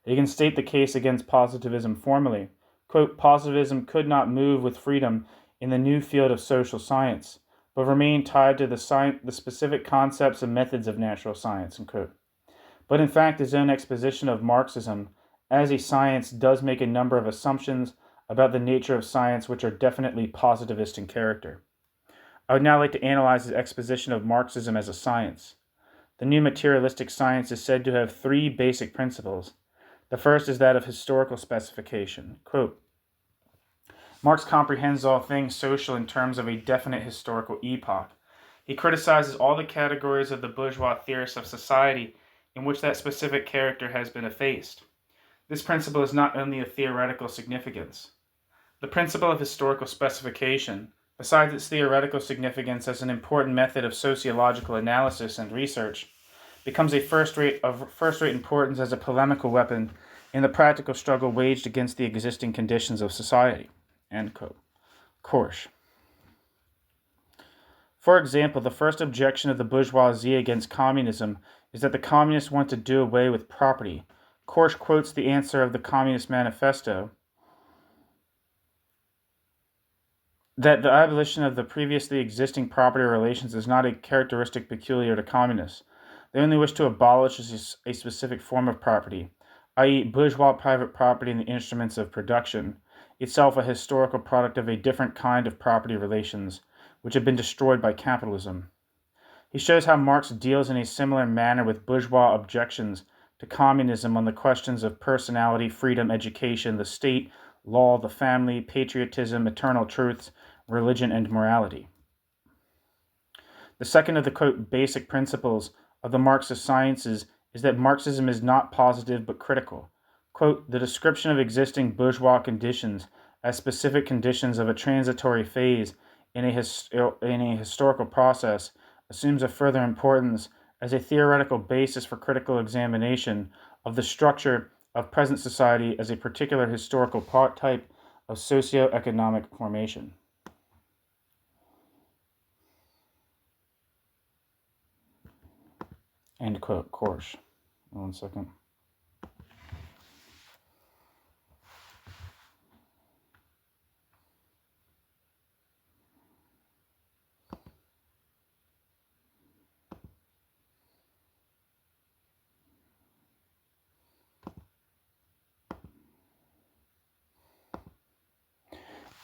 Speaker 1: He can state the case against positivism formally. Quote, positivism could not move with freedom in the new field of social science, but remain tied to the specific concepts and methods of natural science, end quote. But in fact, his own exposition of Marxism as a science does make a number of assumptions about the nature of science which are definitely positivist in character. I would now like to analyze his exposition of Marxism as a science. The new materialistic science is said to have three basic principles. The first is that of historical specification. Quote, Marx comprehends all things social in terms of a definite historical epoch. He criticizes all the categories of the bourgeois theorists of society in which that specific character has been effaced. This principle is not only of theoretical significance. The principle of historical specification, besides its theoretical significance as an important method of sociological analysis and research, becomes a first-rate importance as a polemical weapon in the practical struggle waged against the existing conditions of society. End quote. Korsch. For example, the first objection of the bourgeoisie against communism is that the communists want to do away with property. Korsch quotes the answer of the Communist Manifesto that the abolition of the previously existing property relations is not a characteristic peculiar to communists. They only wish to abolish a specific form of property, i.e., bourgeois private property in the instruments of production, itself a historical product of a different kind of property relations, which have been destroyed by capitalism. He shows how Marx deals in a similar manner with bourgeois objections to communism on the questions of personality, freedom, education, the state, law, the family, patriotism, eternal truths, religion, and morality. The second of the, quote, basic principles of the Marxist sciences is that Marxism is not positive but critical. Quote, the description of existing bourgeois conditions as specific conditions of a transitory phase in a historical process assumes a further importance as a theoretical basis for critical examination of the structure of present society as a particular historical type of socio-economic formation. End quote. Korsch. 1 second.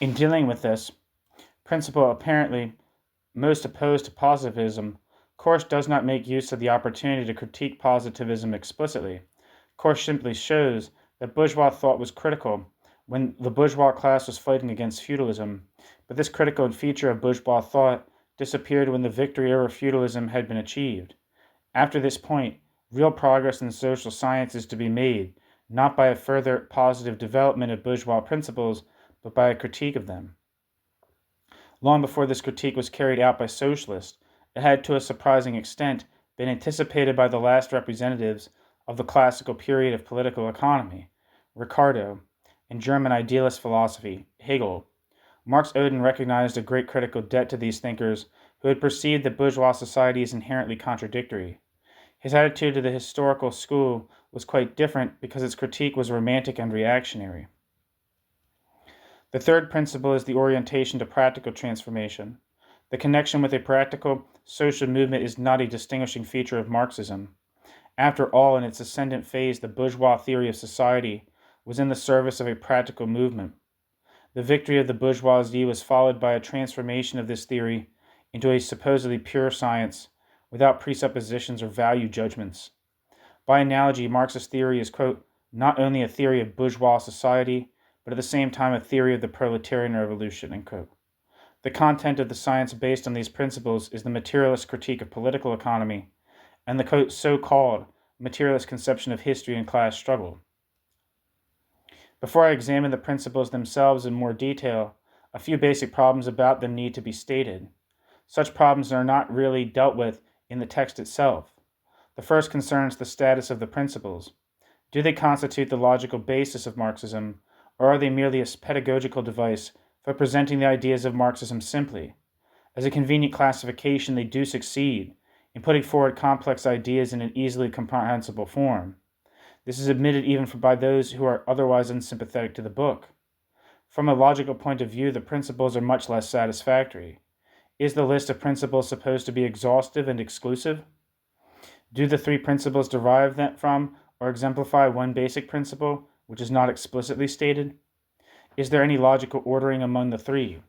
Speaker 1: In dealing with this principle apparently most opposed to positivism, Korsch does not make use of the opportunity to critique positivism explicitly. Korsch simply shows that bourgeois thought was critical when the bourgeois class was fighting against feudalism, but this critical feature of bourgeois thought disappeared when the victory over feudalism had been achieved. After this point, real progress in social science is to be made, not by a further positive development of bourgeois principles, but by a critique of them. Long before this critique was carried out by socialists, it had to a surprising extent been anticipated by the last representatives of the classical period of political economy, Ricardo, and German idealist philosophy, Hegel. Marx owed and recognized a great critical debt to these thinkers who had perceived that bourgeois society is inherently contradictory. His attitude to the historical school was quite different because its critique was romantic and reactionary. The third principle is the orientation to practical transformation. The connection with a practical social movement is not a distinguishing feature of Marxism. After all, in its ascendant phase, the bourgeois theory of society was in the service of a practical movement. The victory of the bourgeoisie was followed by a transformation of this theory into a supposedly pure science without presuppositions or value judgments. By analogy, Marxist theory is, quote, not only a theory of bourgeois society, but at the same time a theory of the proletarian revolution, end quote. The content of the science based on these principles is the materialist critique of political economy and the, quote, so-called materialist conception of history and class struggle. Before I examine the principles themselves in more detail, a few basic problems about them need to be stated. Such problems are not really dealt with in the text itself. The first concerns the status of the principles. Do they constitute the logical basis of Marxism, or are they merely a pedagogical device for presenting the ideas of Marxism simply? As a convenient classification, they do succeed in putting forward complex ideas in an easily comprehensible form. This is admitted even by those who are otherwise unsympathetic to the book. From a logical point of view, the principles are much less satisfactory. Is the list of principles supposed to be exhaustive and exclusive? Do the three principles derive from or exemplify one basic principle, which is not explicitly stated? Is there any logical ordering among the three?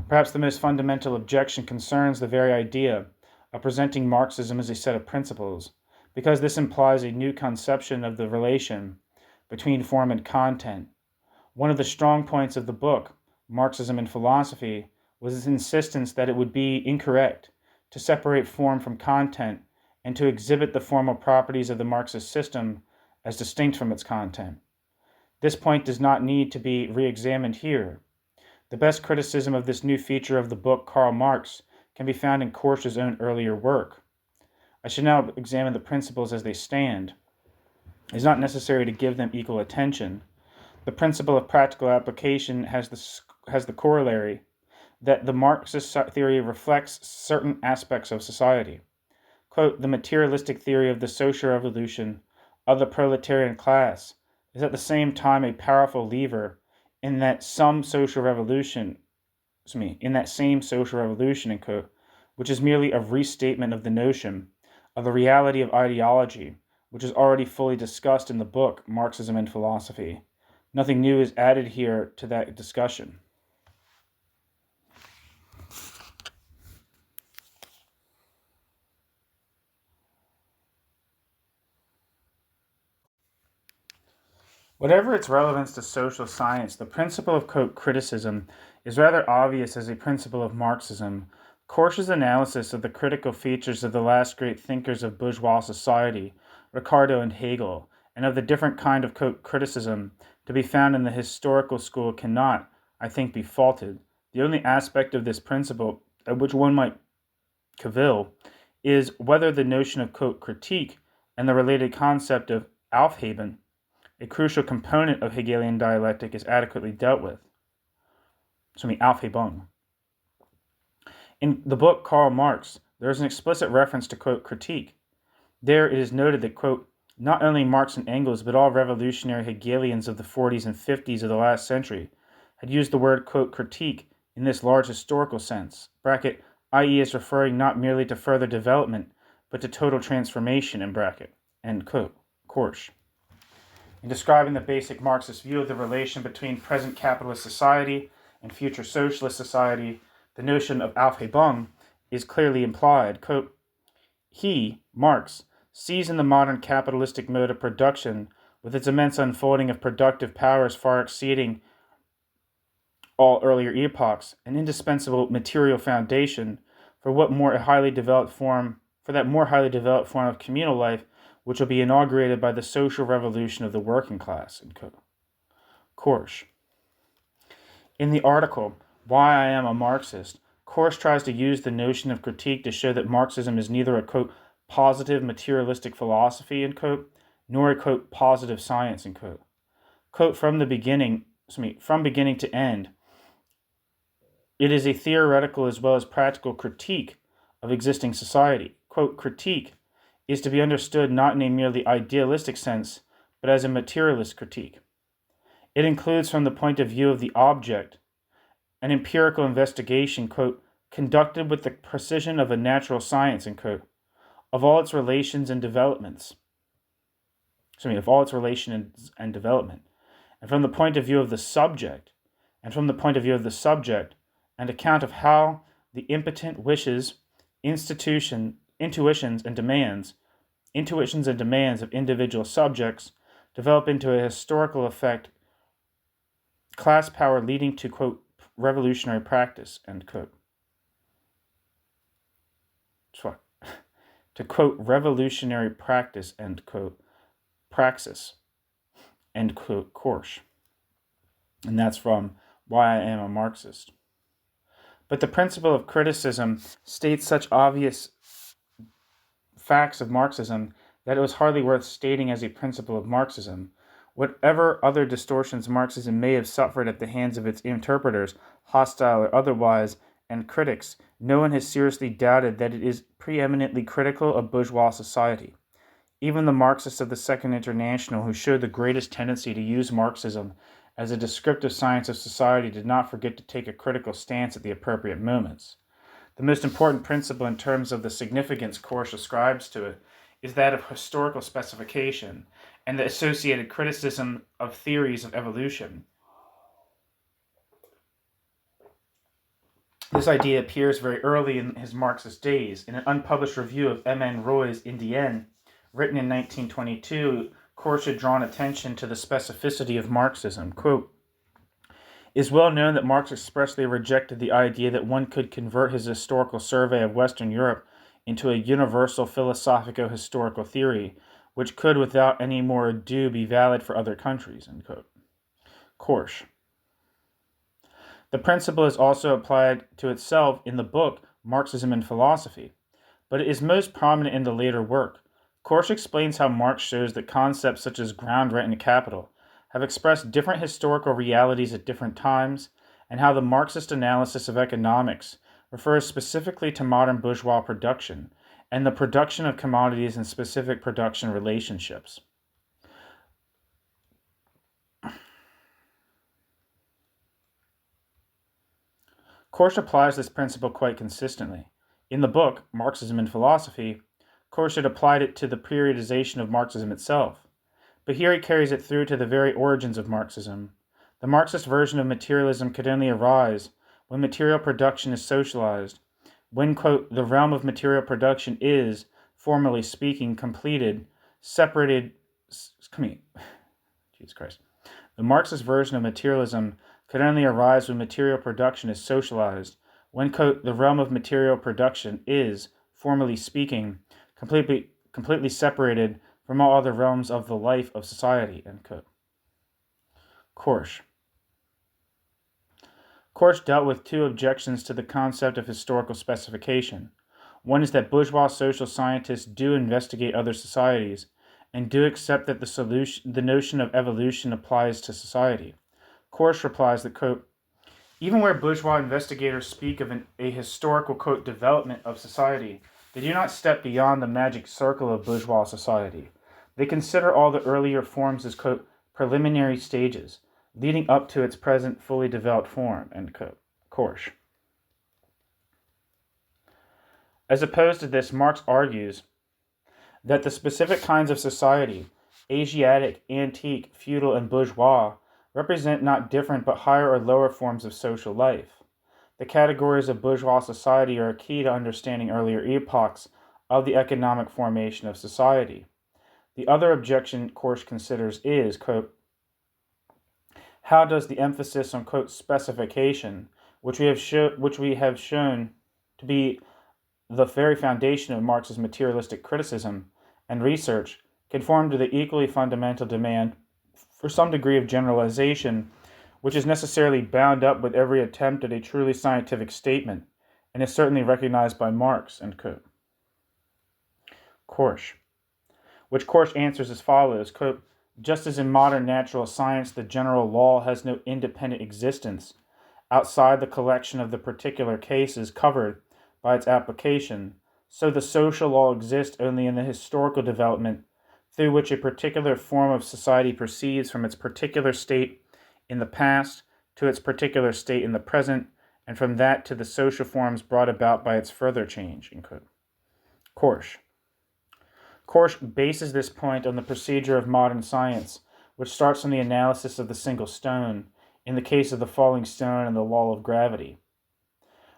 Speaker 1: Perhaps the most fundamental objection concerns the very idea of presenting Marxism as a set of principles, because this implies a new conception of the relation between form and content. One of the strong points of the book, Marxism and Philosophy, was its insistence that it would be incorrect to separate form from content and to exhibit the formal properties of the Marxist system as distinct from its content. This point does not need to be re-examined here. The best criticism of this new feature of the book Karl Marx can be found in Korsch's own earlier work. I should now examine the principles as they stand. It is not necessary to give them equal attention. The principle of practical application has the corollary that the Marxist theory reflects certain aspects of society. Quote, the materialistic theory of the social revolution of the proletarian class is at the same time a powerful lever in that same social revolution, end quote, which is merely a restatement of the notion of the reality of ideology, which is already fully discussed in the book Marxism and Philosophy. Nothing new is added here to that discussion. Whatever its relevance to social science, the principle of, quote, criticism is rather obvious as a principle of Marxism. Korsch's analysis of the critical features of the last great thinkers of bourgeois society, Ricardo and Hegel, and of the different kind of, quote, criticism to be found in the historical school cannot, I think, be faulted. The only aspect of this principle at which one might cavil is whether the notion of, quote, critique and the related concept of Aufheben, a crucial component of Hegelian dialectic, is adequately dealt with. Aufhebung. In the book Karl Marx, there is an explicit reference to, quote, critique. There it is noted that, quote, not only Marx and Engels, but all revolutionary Hegelians of the 40s and 50s of the last century had used the word, quote, critique in this large historical sense, bracket, i.e. as referring not merely to further development, but to total transformation, in bracket, end quote, Korsch. In describing the basic Marxist view of the relation between present capitalist society and future socialist society, the notion of Aufhebung is clearly implied. Quote, he, Marx, sees in the modern capitalistic mode of production, with its immense unfolding of productive powers far exceeding all earlier epochs, an indispensable material foundation for that more highly developed form of communal life which will be inaugurated by the social revolution of the working class. Korsch. In the article, Why I Am a Marxist, Korsch tries to use the notion of critique to show that Marxism is neither a, quote, positive materialistic philosophy, end quote, nor a, quote, positive science, end quote. Quote, from beginning to end, it is a theoretical as well as practical critique of existing society. Quote, critique is to be understood not in a merely idealistic sense, but as a materialist critique. It includes, from the point of view of the object, an empirical investigation, quote, conducted with the precision of a natural science, end quote, of all its relations and developments. Of all its relations and development. And from the point of view of the subject, an account of how the impotent wishes, intuitions and demands of individual subjects develop into a historical effect, class power leading to, quote, revolutionary practice, end quote. To quote, revolutionary practice, end quote, praxis, end quote, Korsch. And that's from Why I Am a Marxist. But the principle of criticism states such obvious facts of Marxism that it was hardly worth stating as a principle of Marxism. Whatever other distortions Marxism may have suffered at the hands of its interpreters, hostile or otherwise, and critics, no one has seriously doubted that it is preeminently critical of bourgeois society. Even the Marxists of the Second International, who showed the greatest tendency to use Marxism as a descriptive science of society, did not forget to take a critical stance at the appropriate moments. The most important principle in terms of the significance Korsch ascribes to it is that of historical specification and the associated criticism of theories of evolution. This idea appears very early in his Marxist days. In an unpublished review of M.N. Roy's Indienne, written in 1922, Korsch had drawn attention to the specificity of Marxism. Quote, it is well known that Marx expressly rejected the idea that one could convert his historical survey of Western Europe into a universal philosophico-historical theory, which could without any more ado be valid for other countries, end quote. Korsch. The principle is also applied to itself in the book Marxism and Philosophy, but it is most prominent in the later work. Korsch explains how Marx shows that concepts such as ground rent and capital have expressed different historical realities at different times, and how the Marxist analysis of economics refers specifically to modern bourgeois production and the production of commodities in specific production relationships. Korsch applies this principle quite consistently. In the book, Marxism and Philosophy, Korsch had applied it to the periodization of Marxism itself. But here he carries it through to the very origins of Marxism. The Marxist version of materialism could only arise when material production is socialized, when, quote, the realm of material production is, formally speaking, completed, separated. Jesus Christ. The Marxist version of materialism could only arise when material production is socialized, when, quote, the realm of material production is, formally speaking, completely separated from all other realms of the life of society, end quote. Korsch. Korsch dealt with two objections to the concept of historical specification. One is that bourgeois social scientists do investigate other societies and do accept that the notion of evolution applies to society. Korsch replies that, quote, even where bourgeois investigators speak of a historical, quote, development of society, they do not step beyond the magic circle of bourgeois society. They consider all the earlier forms as, quote, preliminary stages, leading up to its present fully developed form, end quote. Korsch. As opposed to this, Marx argues that the specific kinds of society, Asiatic, antique, feudal, and bourgeois, represent not different but higher or lower forms of social life. The categories of bourgeois society are a key to understanding earlier epochs of the economic formation of society. The other objection Korsch considers is, quote, how does the emphasis on, quote, specification, which we have shown to be the very foundation of Marx's materialistic criticism and research, conform to the equally fundamental demand for some degree of generalization, which is necessarily bound up with every attempt at a truly scientific statement, and is certainly recognized by Marx, end quote. Korsch. Which Korsch answers as follows, quote, just as in modern natural science the general law has no independent existence outside the collection of the particular cases covered by its application, So the social law exists only in the historical development through which a particular form of society proceeds from its particular state in the past to its particular state in the present, and from that to the social forms brought about by its further change. Korsch. Korsch bases this point on the procedure of modern science, which starts from the analysis of the single stone, in the case of the falling stone and the law of gravity.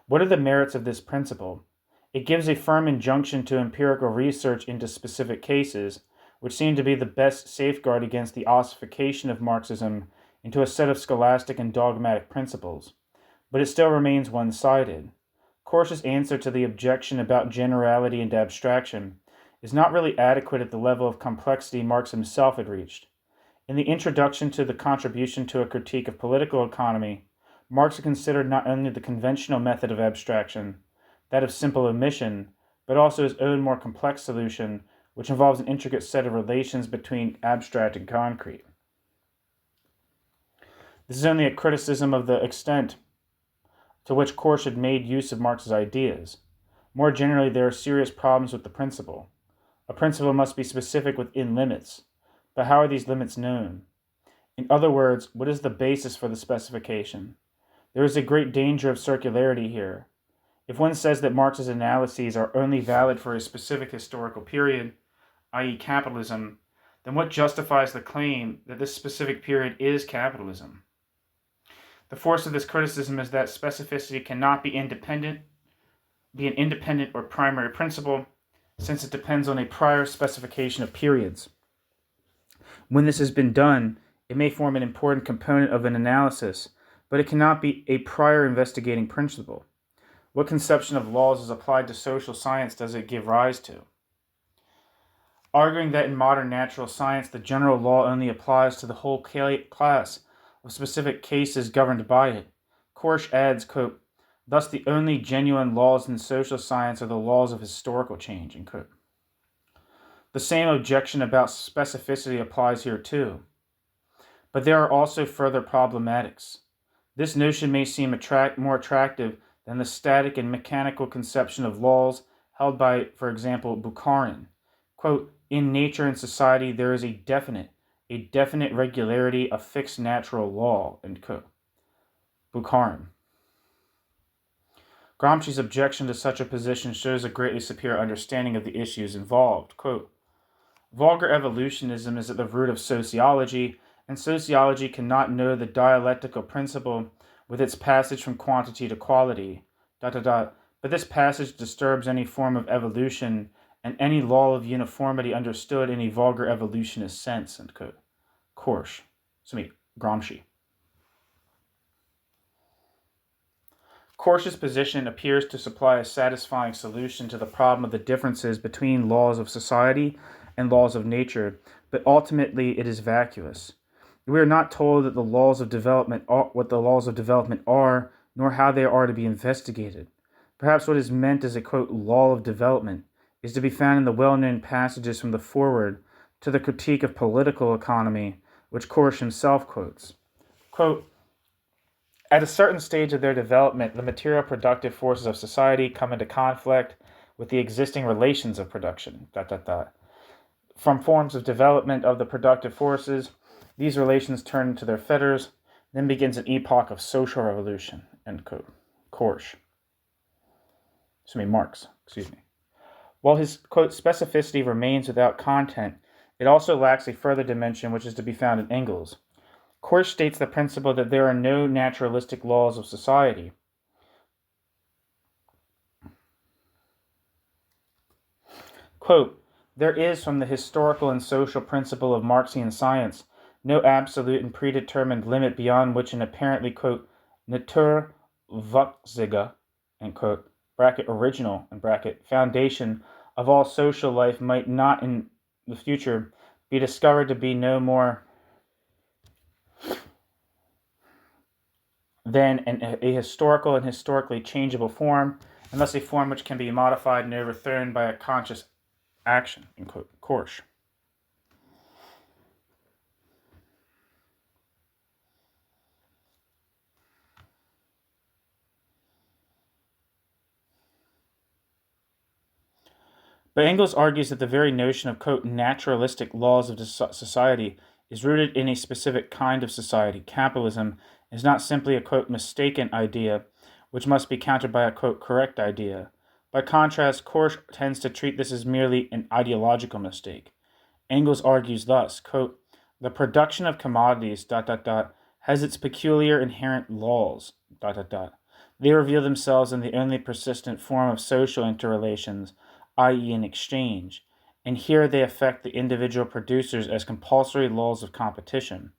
Speaker 1: What are the merits of this principle? It gives a firm injunction to empirical research into specific cases, which seem to be the best safeguard against the ossification of Marxism into a set of scholastic and dogmatic principles. But it still remains one-sided. Korsch's answer to the objection about generality and abstraction is not really adequate at the level of complexity Marx himself had reached. In the introduction to the Contribution to a Critique of Political Economy, Marx considered not only the conventional method of abstraction, that of simple omission, but also his own more complex solution, which involves an intricate set of relations between abstract and concrete. This is only a criticism of the extent to which Korsch had made use of Marx's ideas. More generally, there are serious problems with the principle. A principle must be specific within limits, but how are these limits known? In other words, what is the basis for the specification? There is a great danger of circularity here. If one says that Marx's analyses are only valid for a specific historical period, i.e. capitalism, then what justifies the claim that this specific period is capitalism? The force of this criticism is that specificity cannot be an independent or primary principle, since it depends on a prior specification of periods. When this has been done, it may form an important component of an analysis, but it cannot be a prior investigating principle. What conception of laws is applied to social science does it give rise to? Arguing that in modern natural science the general law only applies to the whole class of specific cases governed by it, Korsch adds, quote, thus the only genuine laws in social science are the laws of historical change, end quote. The same objection about specificity applies here too. But there are also further problematics. This notion may seem more attractive than the static and mechanical conception of laws held by, for example, Bukharin. Quote, in nature and society there is a definite regularity, a fixed natural law, end quote. Bukharin. Gramsci's objection to such a position shows a greatly superior understanding of the issues involved. Quote, vulgar evolutionism is at the root of sociology, and sociology cannot know the dialectical principle with its passage from quantity to quality, but this passage disturbs any form of evolution and any law of uniformity understood in a vulgar evolutionist sense, end quote. Korsch. Gramsci. Korsch's position appears to supply a satisfying solution to the problem of the differences between laws of society and laws of nature, but ultimately it is vacuous. We are not told that the laws of development are what the laws of development are, nor how they are to be investigated. Perhaps what is meant as a, quote, law of development is to be found in the well-known passages from the foreword to the Critique of Political Economy, which Korsch himself quotes. Quote, at a certain stage of their development, the material productive forces of society come into conflict with the existing relations of production. From forms of development of the productive forces, these relations turn into their fetters, then begins an epoch of social revolution, end quote. Marx. While his, quote, specificity remains without content, it also lacks a further dimension which is to be found in Engels. Korsch states the principle that there are no naturalistic laws of society. Quote, there is, from the historical and social principle of Marxian science, no absolute and predetermined limit beyond which an apparently, quote, Naturwurzige, end quote, bracket original, and bracket foundation of all social life might not in the future be discovered to be no more than a historical and historically changeable form, unless a form which can be modified and overthrown by a conscious action, end quote. Korsch. But Engels argues that the very notion of, quote, naturalistic laws of society is rooted in a specific kind of society. Capitalism is not simply a, quote, mistaken idea, which must be countered by a, quote, correct idea. By contrast, Korsch tends to treat this as merely an ideological mistake. Engels argues thus, quote, the production of commodities, has its peculiar inherent laws, They reveal themselves in the only persistent form of social interrelations, i.e. in exchange, and here they affect the individual producers as compulsory laws of competition.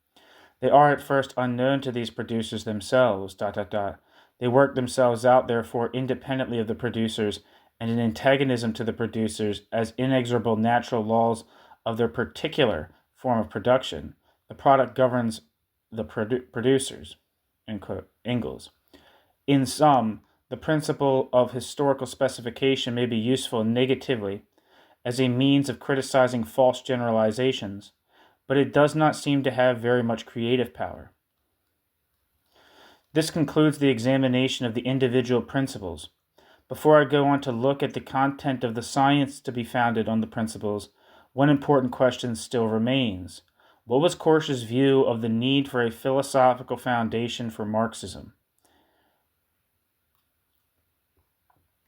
Speaker 1: They are at first unknown to these producers themselves, They work themselves out, therefore, independently of the producers and in antagonism to the producers as inexorable natural laws of their particular form of production. The product governs the producers, end quote, Engels. In sum, the principle of historical specification may be useful negatively as a means of criticizing false generalizations, but it does not seem to have very much creative power. This concludes the examination of the individual principles. Before I go on to look at the content of the science to be founded on the principles, one important question still remains. What was Korsch's view of the need for a philosophical foundation for Marxism?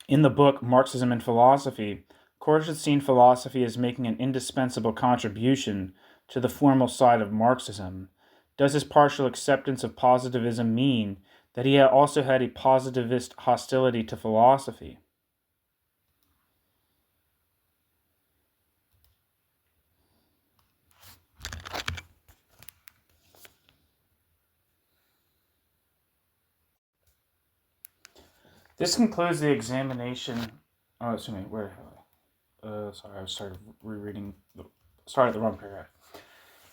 Speaker 1: In the book Marxism and Philosophy, Korsch has seen philosophy as making an indispensable contribution to the formal side of Marxism. Does his partial acceptance of positivism mean that he also had a positivist hostility to philosophy? This concludes the examination. Oh, excuse me. Where? Sorry, I started rereading. Started the wrong paragraph.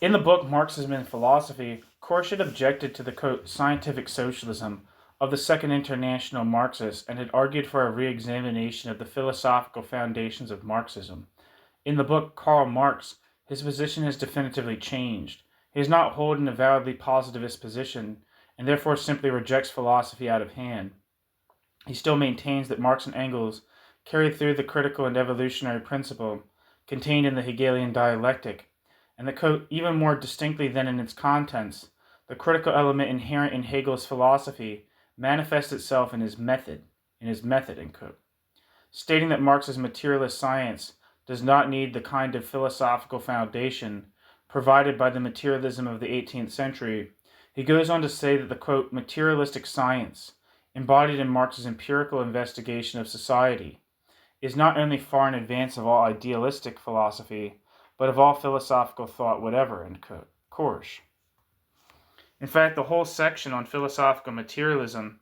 Speaker 1: In the book Marxism and Philosophy, Korsch had objected to the, quote, scientific socialism of the Second International Marxists and had argued for a re-examination of the philosophical foundations of Marxism. In the book Karl Marx, his position has definitively changed. He does not hold an avowedly positivist position and therefore simply rejects philosophy out of hand. He still maintains that Marx and Engels carried through the critical and evolutionary principle contained in the Hegelian dialectic, and that, quote, even more distinctly than in its contents, the critical element inherent in Hegel's philosophy manifests itself in his method, end quote. Stating that Marx's materialist science does not need the kind of philosophical foundation provided by the materialism of the 18th century, he goes on to say that the, quote, materialistic science, embodied in Marx's empirical investigation of society, is not only far in advance of all idealistic philosophy, but of all philosophical thought whatever, end quote. Korsch. In fact, in the whole section on philosophical materialism,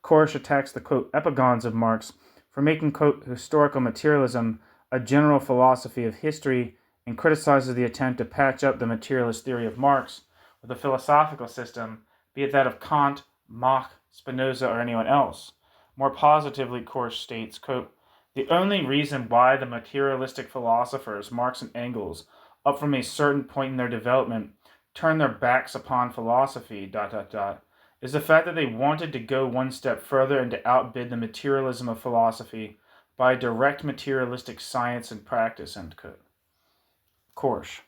Speaker 1: Korsch attacks the, quote, epigons of Marx for making, quote, historical materialism a general philosophy of history and criticizes the attempt to patch up the materialist theory of Marx with a philosophical system, be it that of Kant, Mach, Spinoza, or anyone else. More positively, Korsch states, quote, the only reason why the materialistic philosophers, Marx and Engels, up from a certain point in their development, turned their backs upon philosophy, is the fact that they wanted to go one step further and to outbid the materialism of philosophy by direct materialistic science and practice, end quote. Korsch.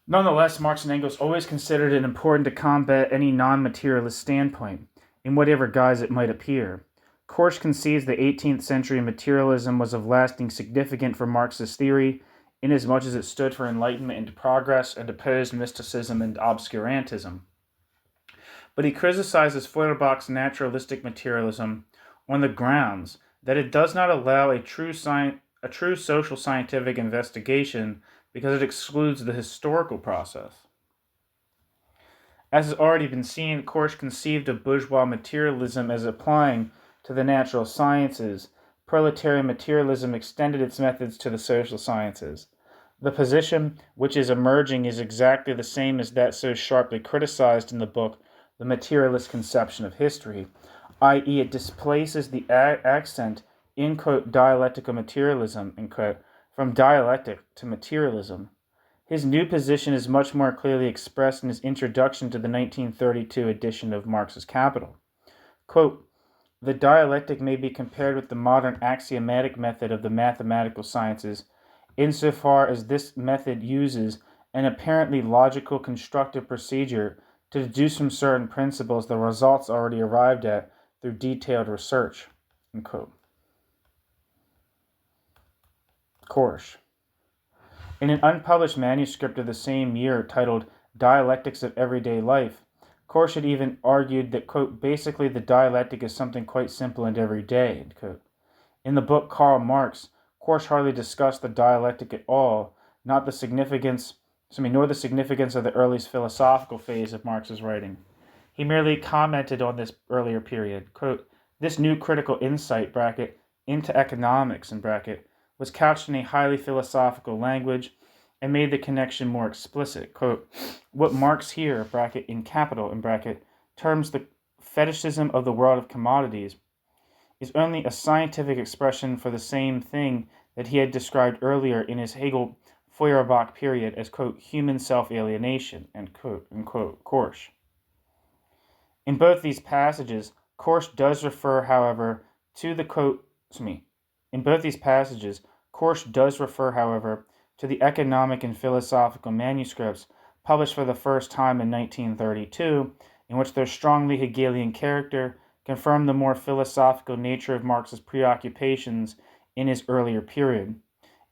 Speaker 1: Nonetheless, Marx and Engels always considered it important to combat any non-materialist standpoint, in whatever guise it might appear. Korsch concedes the 18th century materialism was of lasting significance for Marxist theory, inasmuch as it stood for enlightenment and progress and opposed mysticism and obscurantism. But he criticizes Feuerbach's naturalistic materialism on the grounds that it does not allow a true social scientific investigation because it excludes the historical process. As has already been seen, Korsch conceived of bourgeois materialism as applying to the natural sciences. Proletarian materialism extended its methods to the social sciences. The position which is emerging is exactly the same as that so sharply criticized in the book The Materialist Conception of History, i.e. it displaces the accent in, quote, dialectical materialism, end quote, from dialectic to materialism. His new position is much more clearly expressed in his introduction to the 1932 edition of Marx's Capital. Quote, "The dialectic may be compared with the modern axiomatic method of the mathematical sciences, insofar as this method uses an apparently logical constructive procedure to deduce from certain principles the results already arrived at through detailed research." Unquote. Korsch. In an unpublished manuscript of the same year titled Dialectics of Everyday Life, Korsch had even argued that, quote, "basically the dialectic is something quite simple and everyday," end quote. In the book Karl Marx, Korsch hardly discussed the dialectic at all, nor the significance of the early philosophical phase of Marx's writing. He merely commented on this earlier period. Quote, "This new critical insight, bracket, into economics, in bracket, was couched in a highly philosophical language and made the connection more explicit." Quote, "What Marx here, bracket, in Capital, in bracket, terms the fetishism of the world of commodities is only a scientific expression for the same thing that he had described earlier in his Hegel Feuerbach period as, quote, human self-alienation," end quote, unquote, Korsch. In both these passages, Korsch does refer, however, to the economic and philosophical manuscripts published for the first time in 1932, in which their strongly Hegelian character confirmed the more philosophical nature of Marx's preoccupations in his earlier period.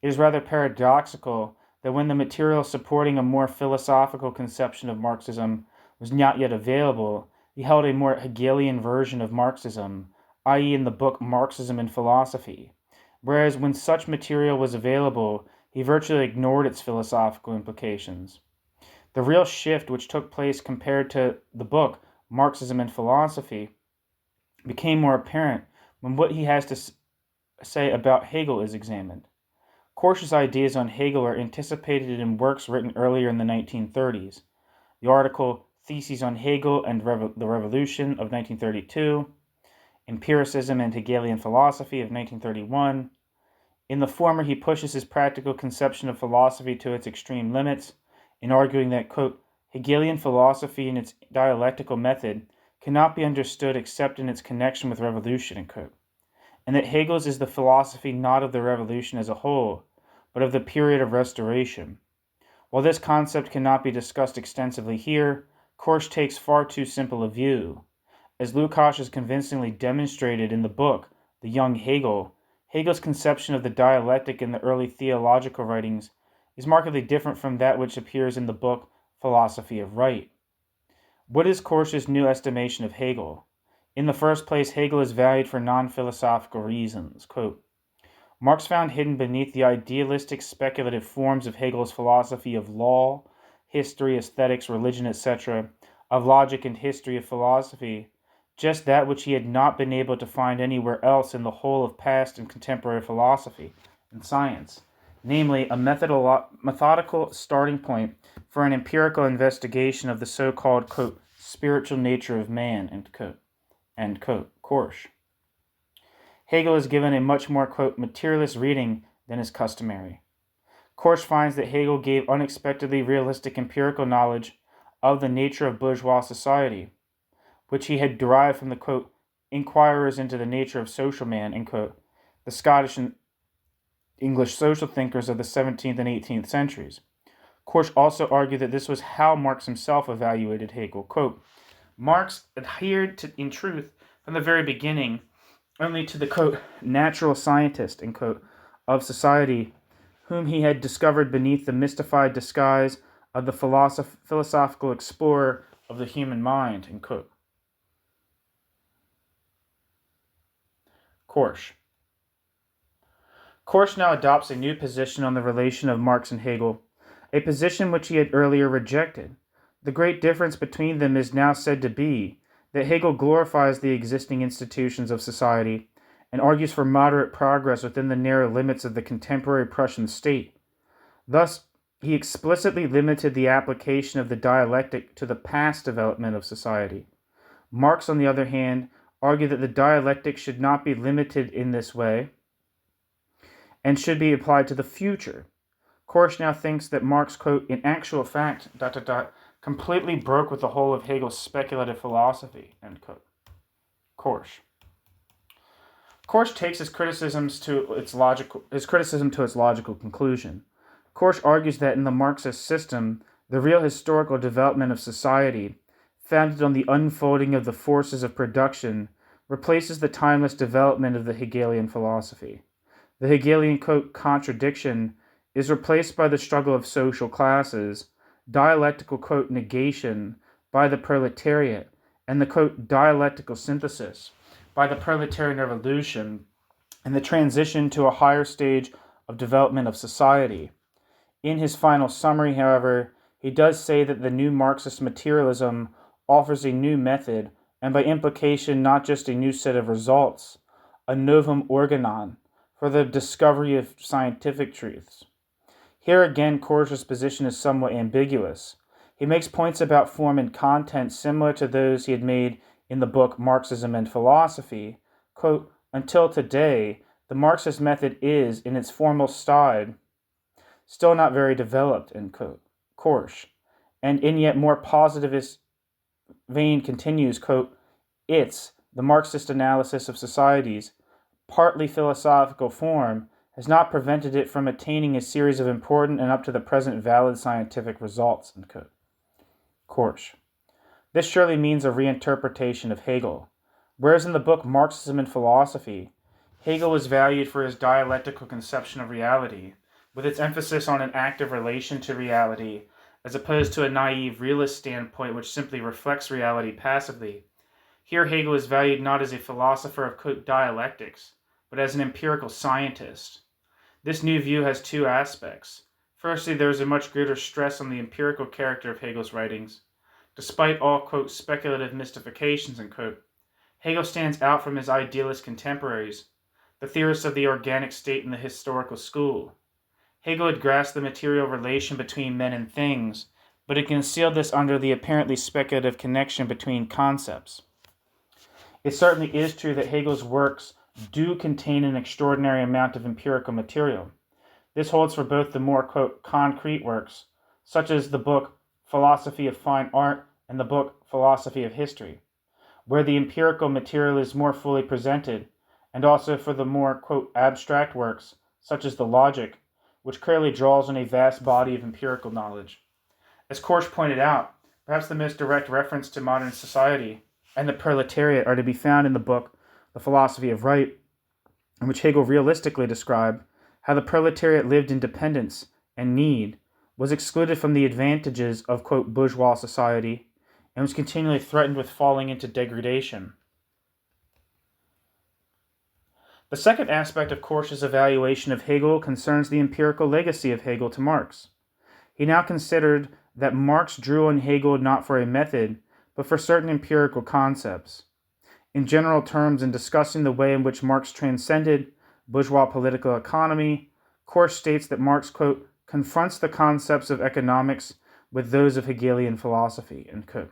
Speaker 1: It is rather paradoxical that when the material supporting a more philosophical conception of Marxism was not yet available, he held a more Hegelian version of Marxism, i.e. in the book Marxism and Philosophy, whereas when such material was available, he virtually ignored its philosophical implications. The real shift which took place compared to the book Marxism and Philosophy became more apparent when what he has to say about Hegel is examined. Korsch's ideas on Hegel are anticipated in works written earlier in the 1930s. The article Theses on Hegel and the Revolution of 1932, Empiricism and Hegelian Philosophy of 1931. In the former, he pushes his practical conception of philosophy to its extreme limits, in arguing that, quote, "Hegelian philosophy in its dialectical method cannot be understood except in its connection with revolution," end quote, and that Hegel's is the philosophy not of the revolution as a whole, but of the period of restoration. While this concept cannot be discussed extensively here, Korsch takes far too simple a view. As Lukács has convincingly demonstrated in the book The Young Hegel, Hegel's conception of the dialectic in the early theological writings is markedly different from that which appears in the book Philosophy of Right. What is Korsch's new estimation of Hegel? In the first place, Hegel is valued for non-philosophical reasons. Quote, "Marx found hidden beneath the idealistic speculative forms of Hegel's philosophy of law, history, aesthetics, religion, etc., of logic and history of philosophy, just that which he had not been able to find anywhere else in the whole of past and contemporary philosophy and science, namely a methodical starting point for an empirical investigation of the so-called, quote, spiritual nature of man," end quote, Korsch. Hegel is given a much more, quote, materialist reading than is customary. Korsch finds that Hegel gave unexpectedly realistic empirical knowledge of the nature of bourgeois society, which he had derived from the, quote, inquirers into the nature of social man, end quote, the Scottish and English social thinkers of the 17th and 18th centuries. Korsch also argued that this was how Marx himself evaluated Hegel. Quote, "Marx adhered to, in truth, from the very beginning, only to the, quote, natural scientist, end quote, of society, whom he had discovered beneath the mystified disguise of the philosophical explorer of the human mind," end quote. Korsch. Korsch now adopts a new position on the relation of Marx and Hegel, a position which he had earlier rejected. The great difference between them is now said to be that Hegel glorifies the existing institutions of society and argues for moderate progress within the narrow limits of the contemporary Prussian state. Thus, he explicitly limited the application of the dialectic to the past development of society. Marx, on the other hand, argued that the dialectic should not be limited in this way, and should be applied to the future. Korsch now thinks that Marx, quote, in actual fact, completely broke with the whole of Hegel's speculative philosophy, end quote. Korsch. Korsch takes his criticism to its logical conclusion. Korsch argues that in the Marxist system, the real historical development of society, founded on the unfolding of the forces of production, replaces the timeless development of the Hegelian philosophy. The Hegelian, quote, contradiction is replaced by the struggle of social classes, dialectical, quote, negation by the proletariat, and the, quote, dialectical synthesis by the proletarian revolution, and the transition to a higher stage of development of society. In his final summary, however, he does say that the new Marxist materialism offers a new method, and by implication not just a new set of results, a novum organon, for the discovery of scientific truths. Here again, Korsch's position is somewhat ambiguous. He makes points about form and content similar to those he had made in the book Marxism and Philosophy. Quote, until today, the Marxist method is, in its formal side, still not very developed, end quote. Korsch. And in yet more positivist vein continues, quote, it's, the Marxist analysis of societies, partly philosophical form, has not prevented it from attaining a series of important and up to the present valid scientific results, end quote. Korsch. This surely means a reinterpretation of Hegel. Whereas in the book Marxism and Philosophy, Hegel was valued for his dialectical conception of reality, with its emphasis on an active relation to reality, as opposed to a naive realist standpoint which simply reflects reality passively. Here Hegel is valued not as a philosopher of, quote, dialectics, but as an empirical scientist. This new view has two aspects. Firstly, there is a much greater stress on the empirical character of Hegel's writings. Despite all, quote, speculative mystifications, end quote, Hegel stands out from his idealist contemporaries, the theorists of the organic state and the historical school. Hegel had grasped the material relation between men and things, but had concealed this under the apparently speculative connection between concepts. It certainly is true that Hegel's works do contain an extraordinary amount of empirical material. This holds for both the more, quote, concrete works, such as the book Philosophy of Fine Art and the book Philosophy of History, where the empirical material is more fully presented, and also for the more, quote, abstract works, such as the Logic, which clearly draws on a vast body of empirical knowledge. As Korsch pointed out, perhaps the most direct reference to modern society and the proletariat are to be found in the book The Philosophy of Right, in which Hegel realistically described how the proletariat lived in dependence and need, was excluded from the advantages of, quote, bourgeois society, and was continually threatened with falling into degradation. The second aspect of Korsch's evaluation of Hegel concerns the empirical legacy of Hegel to Marx. He now considered that Marx drew on Hegel not for a method, but for certain empirical concepts. In general terms, in discussing the way in which Marx transcended bourgeois political economy, Korsch states that Marx, quote, confronts the concepts of economics with those of Hegelian philosophy, end quote.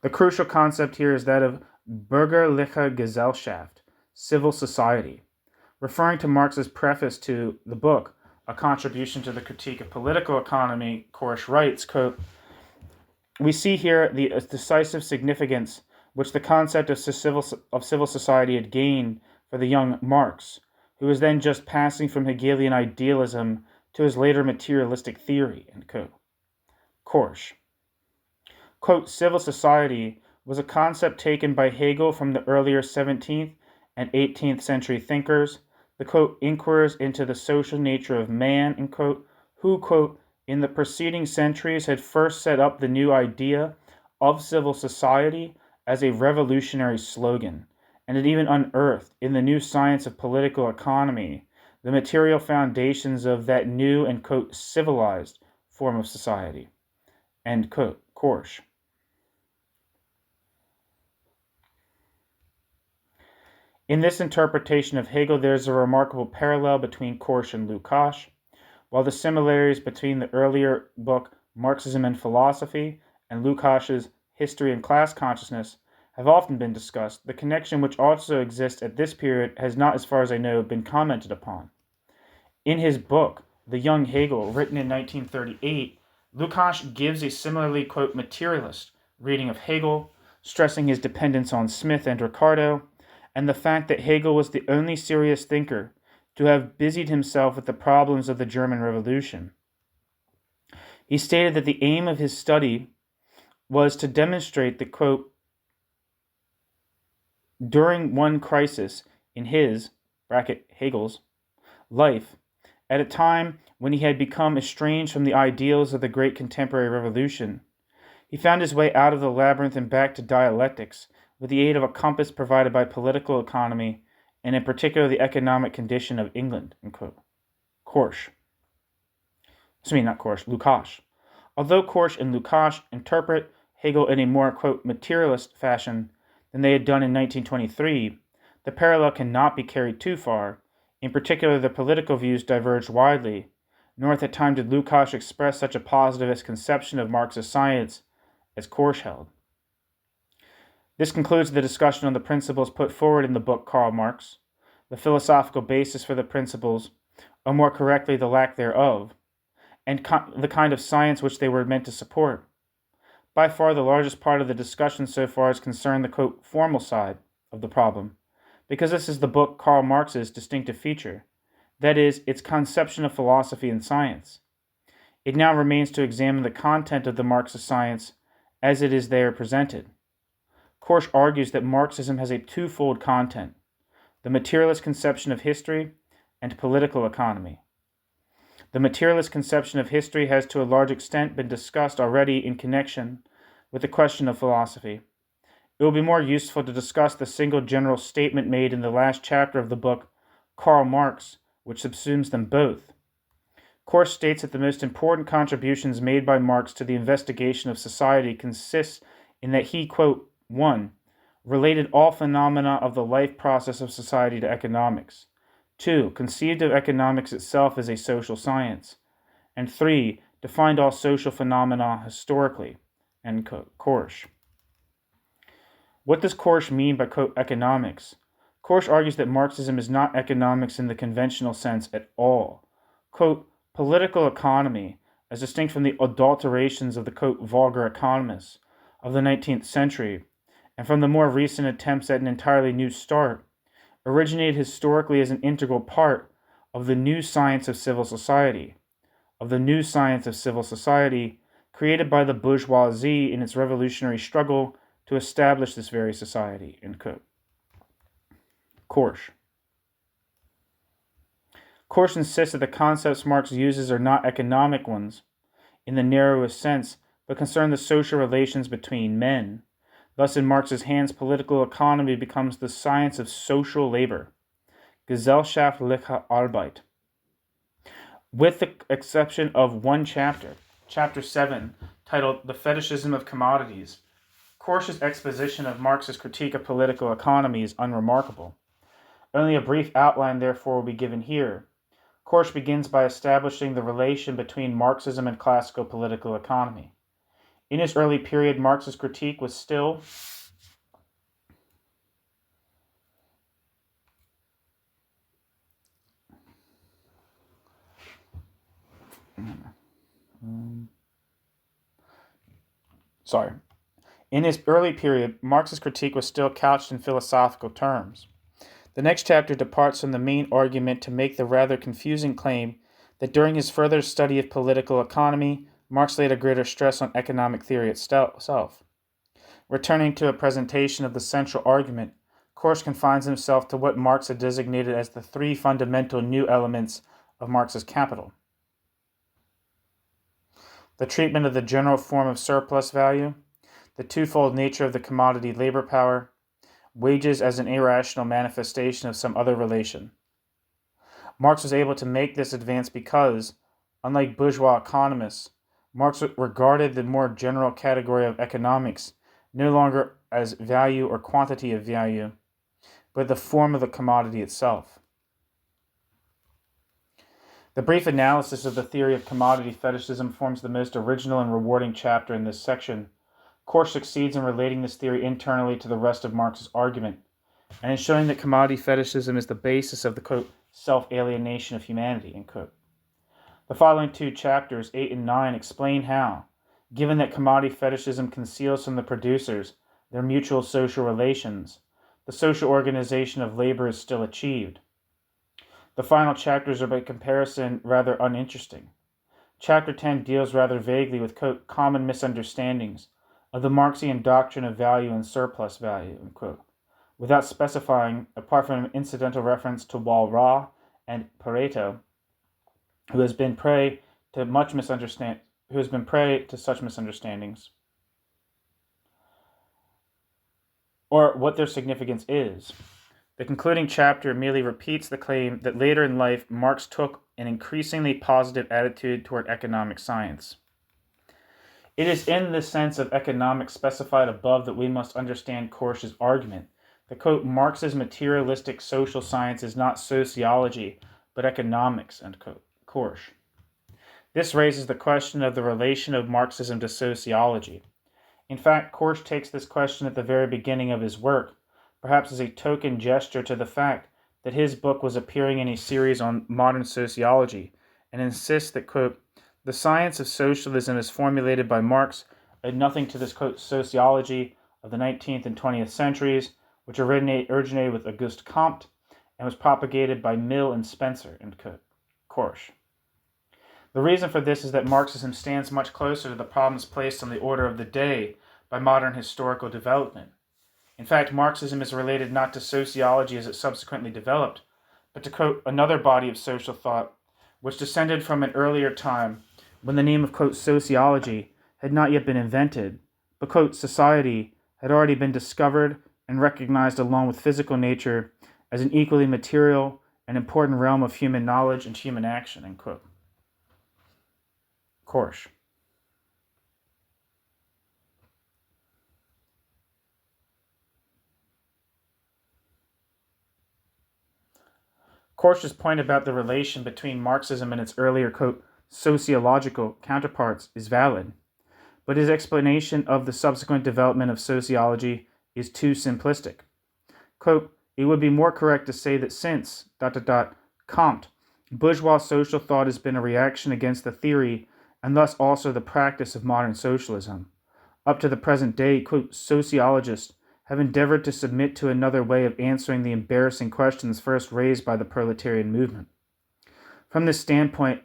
Speaker 1: The crucial concept here is that of Bürgerliche Gesellschaft, civil society. Referring to Marx's preface to the book, A Contribution to the Critique of Political Economy, Korsch writes, quote, we see here the decisive significance which the concept of civil society had gained for the young Marx, who was then just passing from Hegelian idealism to his later materialistic theory, end quote. Korsch. Quote, civil society was a concept taken by Hegel from the earlier 17th and 18th century thinkers, the, quote, inquirers into the social nature of man, end quote, who, quote, in the preceding centuries had first set up the new idea of civil society as a revolutionary slogan, and had even unearthed in the new science of political economy the material foundations of that new and, quote, civilized form of society, end quote. Korsch. In this interpretation of Hegel, there is a remarkable parallel between Korsch and Lukács. While the similarities between the earlier book Marxism and Philosophy and Lukács's History and Class Consciousness have often been discussed, the connection which also exists at this period has not, as far as I know, been commented upon. In his book, The Young Hegel, written in 1938, Lukács gives a similarly, quote, materialist reading of Hegel, stressing his dependence on Smith and Ricardo, and the fact that Hegel was the only serious thinker to have busied himself with the problems of the German Revolution. He stated that the aim of his study was to demonstrate that, quote, during one crisis in his, bracket Hegel's, life, at a time when he had become estranged from the ideals of the great contemporary revolution, he found his way out of the labyrinth and back to dialectics with the aid of a compass provided by political economy and in particular the economic condition of England, unquote. Lukács. Although Korsch and Lukács interpret Hegel in a more, quote, materialist fashion than they had done in 1923, the parallel cannot be carried too far. In particular, the political views diverged widely, nor at the time did Lukács express such a positivist conception of Marxist science as Korsch held. This concludes the discussion on the principles put forward in the book Karl Marx, the philosophical basis for the principles, or more correctly, the lack thereof, and the kind of science which they were meant to support. By far the largest part of the discussion so far has concerned the, quote, formal side of the problem, because this is the book Karl Marx's distinctive feature, that is, its conception of philosophy and science. It now remains to examine the content of the Marxist science as it is there presented. Korsch argues that Marxism has a twofold content, the materialist conception of history and political economy. The materialist conception of history has to a large extent been discussed already in connection with the question of philosophy. It will be more useful to discuss the single general statement made in the last chapter of the book Karl Marx, which subsumes them both. Korsch states that the most important contributions made by Marx to the investigation of society consists in that he, quote, 1. Related all phenomena of the life process of society to economics. 2. Conceived of economics itself as a social science. And 3. Defined all social phenomena historically. End quote. Korsch. What does Korsch mean by, quote, economics? Korsch argues that Marxism is not economics in the conventional sense at all. Quote, political economy, as distinct from the adulterations of the, quote, vulgar economists of the 19th century, and from the more recent attempts at an entirely new start, originated historically as an integral part of the new science of civil society, created by the bourgeoisie in its revolutionary struggle to establish this very society, end quote. Korsch. Korsch insists that the concepts Marx uses are not economic ones in the narrowest sense, but concern the social relations between men. Thus, in Marx's hands, political economy becomes the science of social labor, gesellschaftliche Arbeit. With the exception of one chapter, Chapter 7, titled The Fetishism of Commodities, Korsch's exposition of Marx's critique of political economy is unremarkable. Only a brief outline, therefore, will be given here. Korsch begins by establishing the relation between Marxism and classical political economy. In his early period, Marx's critique was still couched in philosophical terms. The next chapter departs from the main argument to make the rather confusing claim that during his further study of political economy, Marx laid a greater stress on economic theory itself. Returning to a presentation of the central argument, Korsch confines himself to what Marx had designated as the three fundamental new elements of Marx's Capital. The treatment of the general form of surplus value, the twofold nature of the commodity labor power, wages as an irrational manifestation of some other relation. Marx was able to make this advance because, unlike bourgeois economists, Marx regarded the more general category of economics no longer as value or quantity of value, but the form of the commodity itself. The brief analysis of the theory of commodity fetishism forms the most original and rewarding chapter in this section. Korsch succeeds in relating this theory internally to the rest of Marx's argument, and in showing that commodity fetishism is the basis of the, quote, self-alienation of humanity, end quote. The following two chapters, 8 and 9, explain how, given that commodity fetishism conceals from the producers their mutual social relations, the social organization of labor is still achieved. The final chapters are by comparison rather uninteresting. Chapter 10 deals rather vaguely with, quote, common misunderstandings of the Marxian doctrine of value and surplus value, end quote, without specifying, apart from an incidental reference to Walras and Pareto, who has been prey to such misunderstandings, or what their significance is. The concluding chapter merely repeats the claim that later in life Marx took an increasingly positive attitude toward economic science. It is in the sense of economics specified above that we must understand Korsch's argument that, quote, Marx's materialistic social science is not sociology, but economics, end quote, Korsch. This raises the question of the relation of Marxism to sociology. In fact, Korsch takes this question at the very beginning of his work, perhaps as a token gesture to the fact that his book was appearing in a series on modern sociology, and insists that, quote, the science of socialism as formulated by Marx owed nothing to this, quote, sociology of the 19th and 20th centuries, which originated with Auguste Comte and was propagated by Mill and Spencer, end quote, Korsch. The reason for this is that Marxism stands much closer to the problems placed on the order of the day by modern historical development. In fact, Marxism is related not to sociology as it subsequently developed, but to, quote, another body of social thought, which descended from an earlier time when the name of, quote, sociology had not yet been invented, but, quote, society had already been discovered and recognized along with physical nature as an equally material and important realm of human knowledge and human action, end quote. Korsch. Korsch's point about the relation between Marxism and its earlier, quote, sociological counterparts is valid, but his explanation of the subsequent development of sociology is too simplistic. Quote, it would be more correct to say that since, Comte, bourgeois social thought has been a reaction against the theory and thus also the practice of modern socialism. Up to the present day, quote, sociologists have endeavored to submit to another way of answering the embarrassing questions first raised by the proletarian movement. From this standpoint,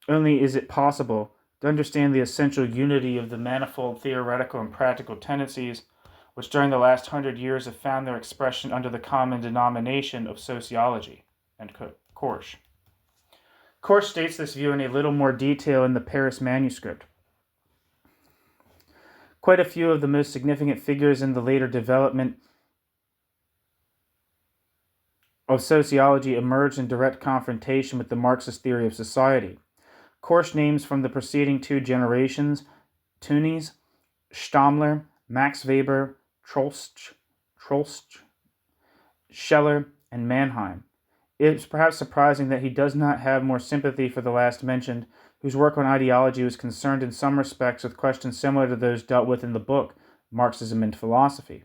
Speaker 1: only is it possible to understand the essential unity of the manifold theoretical and practical tendencies which during the last 100 years have found their expression under the common denomination of sociology, end quote, Korsch. Korsch states this view in a little more detail in the Paris manuscript. Quite a few of the most significant figures in the later development of sociology emerged in direct confrontation with the Marxist theory of society. Korsch names from the preceding two generations Tönnies, Stammler, Max Weber, Troeltsch, Scheller, and Mannheim. It is perhaps surprising that he does not have more sympathy for the last mentioned, whose work on ideology was concerned in some respects with questions similar to those dealt with in the book Marxism and Philosophy.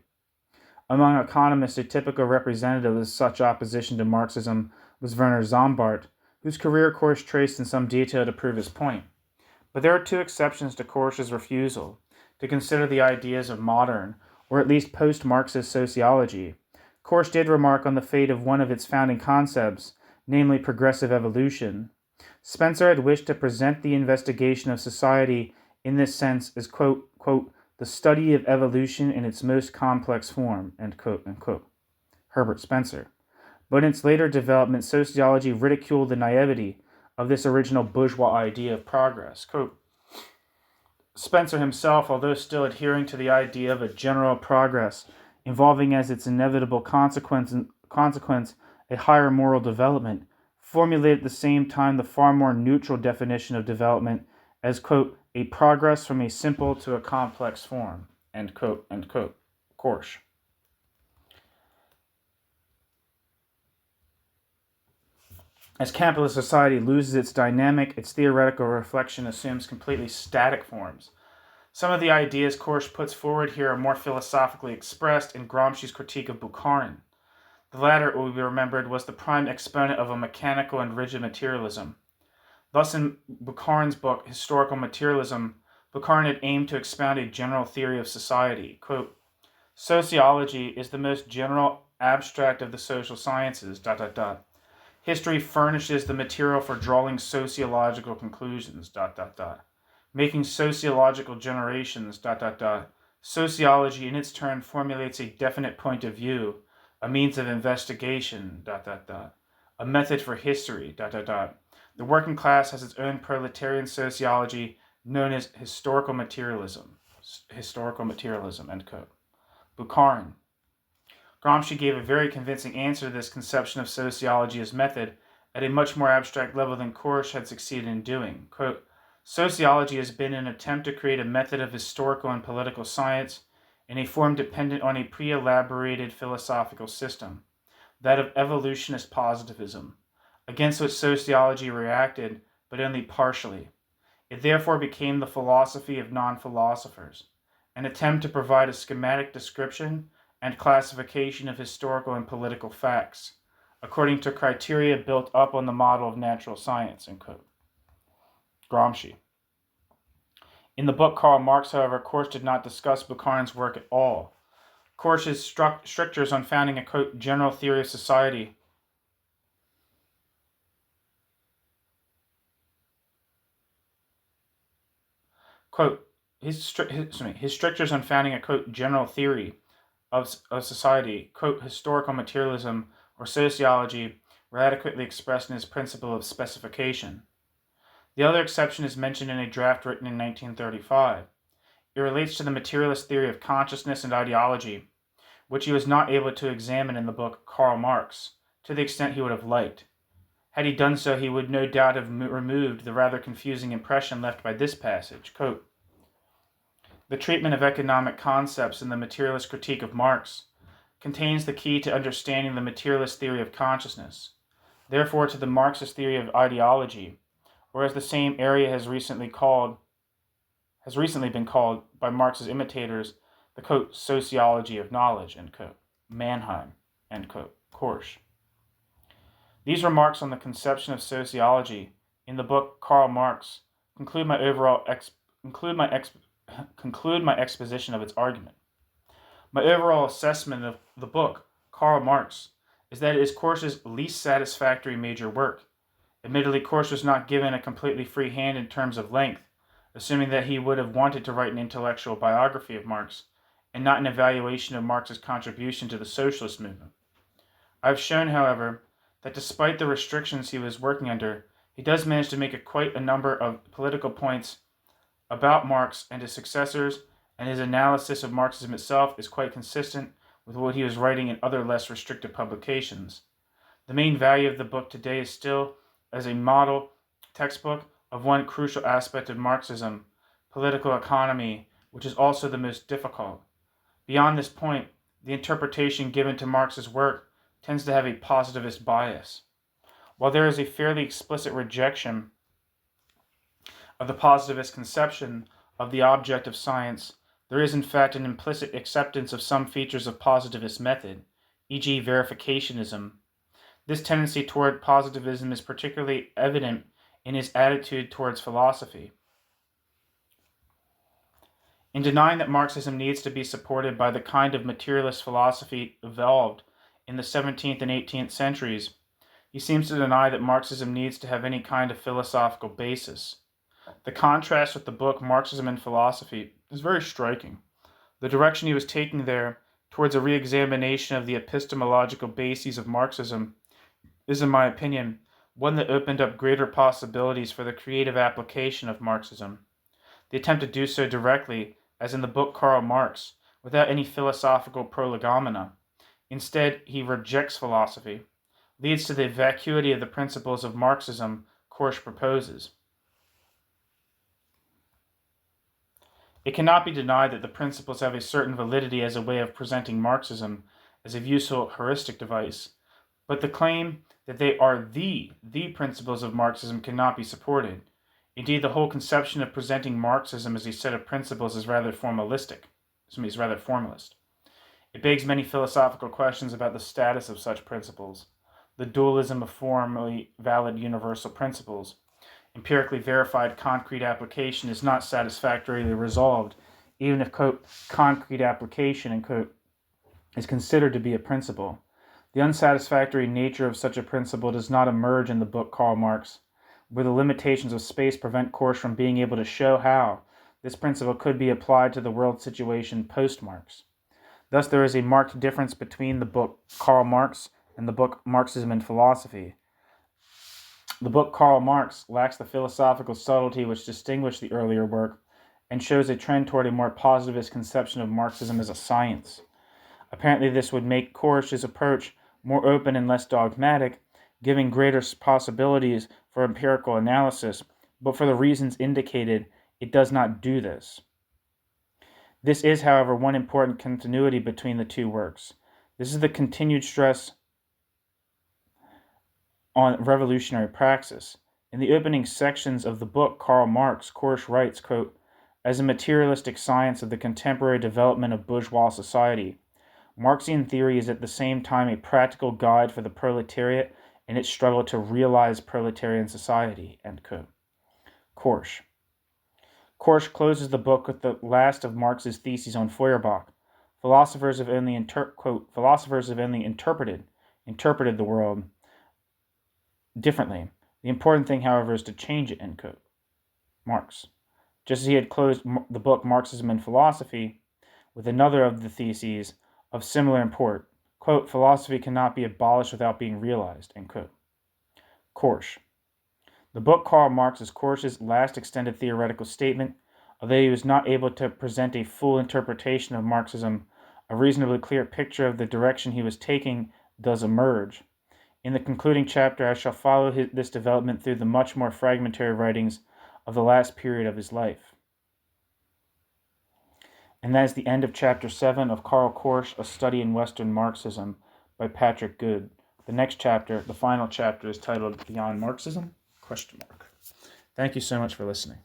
Speaker 1: Among economists, a typical representative of such opposition to Marxism was Werner Sombart, whose career Korsch traced in some detail to prove his point. But there are two exceptions to Korsch's refusal to consider the ideas of modern, or at least post-Marxist sociology. Korsch did remark on the fate of one of its founding concepts, namely progressive evolution. Spencer had wished to present the investigation of society in this sense as, quote, the study of evolution in its most complex form, end quote, Herbert Spencer. But in its later development, sociology ridiculed the naivety of this original bourgeois idea of progress. Quote, Spencer himself, although still adhering to the idea of a general progress, involving as its inevitable consequence a higher moral development, formulated at the same time the far more neutral definition of development as, quote, a progress from a simple to a complex form, end quote, Korsch. As capitalist society loses its dynamic, its theoretical reflection assumes completely static forms. Some of the ideas Korsch puts forward here are more philosophically expressed in Gramsci's critique of Bukharin. The latter, it will be remembered, was the prime exponent of a mechanical and rigid materialism. Thus, in Bukharin's book, Historical Materialism, Bukharin had aimed to expound a general theory of society. Quote, sociology is the most general abstract of the social sciences, ... History furnishes the material for drawing sociological conclusions, ... Making sociological generations, ... Sociology in its turn formulates a definite point of view, a means of investigation, ... A method for history, ... The working class has its own proletarian sociology known as historical materialism. Historical materialism, end quote. Bukharin. Gramsci gave a very convincing answer to this conception of sociology as method at a much more abstract level than Korsch had succeeded in doing. Quote, sociology has been an attempt to create a method of historical and political science in a form dependent on a pre-elaborated philosophical system, that of evolutionist positivism, against which sociology reacted, but only partially. It therefore became the philosophy of non-philosophers, an attempt to provide a schematic description and classification of historical and political facts, according to criteria built up on the model of natural science, end quote. Gramsci. In the book Karl Marx, however, Korsch did not discuss Bukharin's work at all. Korsch's strictures on founding a, quote, general theory of society quote, his strictures on founding a, quote, general theory of society, quote, historical materialism or sociology, were adequately expressed in his principle of specification. The other exception is mentioned in a draft written in 1935. It relates to the materialist theory of consciousness and ideology, which he was not able to examine in the book Karl Marx, to the extent he would have liked. Had he done so, he would no doubt have removed the rather confusing impression left by this passage. Quote, the treatment of economic concepts in the materialist critique of Marx contains the key to understanding the materialist theory of consciousness. Therefore, to the Marxist theory of ideology, or as the same area has recently been called by Marx's imitators, the, quote, sociology of knowledge, end quote, Mannheim, end quote, Korsch. These remarks on the conception of sociology in the book Karl Marx conclude my exposition of its argument. My overall assessment of the book Karl Marx is that it is Korsch's least satisfactory major work. Admittedly, Korsch was not given a completely free hand in terms of length, assuming that he would have wanted to write an intellectual biography of Marx, and not an evaluation of Marx's contribution to the socialist movement. I have shown, however, that despite the restrictions he was working under, he does manage to make quite a number of political points about Marx and his successors, and his analysis of Marxism itself is quite consistent with what he was writing in other less restrictive publications. The main value of the book today is still as a model textbook of one crucial aspect of Marxism, political economy, which is also the most difficult. Beyond this point, the interpretation given to Marx's work tends to have a positivist bias. While there is a fairly explicit rejection of the positivist conception of the object of science, there is in fact an implicit acceptance of some features of positivist method, e.g. verificationism. This tendency toward positivism is particularly evident in his attitude towards philosophy. In denying that Marxism needs to be supported by the kind of materialist philosophy evolved in the 17th and 18th centuries, he seems to deny that Marxism needs to have any kind of philosophical basis. The contrast with the book Marxism and Philosophy is very striking. The direction he was taking there towards a re-examination of the epistemological bases of Marxism is, in my opinion, one that opened up greater possibilities for the creative application of Marxism. The attempt to do so directly, as in the book Karl Marx, without any philosophical prolegomena. Instead, he rejects philosophy, leads to the vacuity of the principles of Marxism Korsch proposes. It cannot be denied that the principles have a certain validity as a way of presenting Marxism as a useful heuristic device, but the claim that they are the principles of Marxism cannot be supported. Indeed, the whole conception of presenting Marxism as a set of principles is rather formalist. It begs many philosophical questions about the status of such principles, the dualism of formally valid universal principles. Empirically verified concrete application is not satisfactorily resolved, even if, quote, concrete application, end quote, is considered to be a principle. The unsatisfactory nature of such a principle does not emerge in the book Karl Marx, where the limitations of space prevent Korsch from being able to show how this principle could be applied to the world situation post-Marx. Thus, there is a marked difference between the book Karl Marx and the book Marxism and Philosophy. The book Karl Marx lacks the philosophical subtlety which distinguished the earlier work and shows a trend toward a more positivist conception of Marxism as a science. Apparently, this would make Korsch's approach more open and less dogmatic, giving greater possibilities for empirical analysis, but for the reasons indicated, it does not do this. This is, however, one important continuity between the two works. This is the continued stress on revolutionary praxis. In the opening sections of the book Karl Marx, Korsch writes, quote, as a materialistic science of the contemporary development of bourgeois society, Marxian theory is at the same time a practical guide for the proletariat in its struggle to realize proletarian society, end quote. Korsch. Korsch closes the book with the last of Marx's theses on Feuerbach. Philosophers have only interpreted the world differently. The important thing, however, is to change it, end quote. Marx. Just as he had closed the book Marxism and Philosophy with another of the theses of similar import, quote, philosophy cannot be abolished without being realized, end quote. Korsch. The book Karl Marx is Korsch's last extended theoretical statement. Although he was not able to present a full interpretation of Marxism, a reasonably clear picture of the direction he was taking does emerge. In the concluding chapter, I shall follow this development through the much more fragmentary writings of the last period of his life. And that is the end of Chapter 7 of Karl Korsch, A Study in Western Marxism by Patrick Goode. The next chapter, the final chapter, is titled Beyond Marxism? Thank you so much for listening.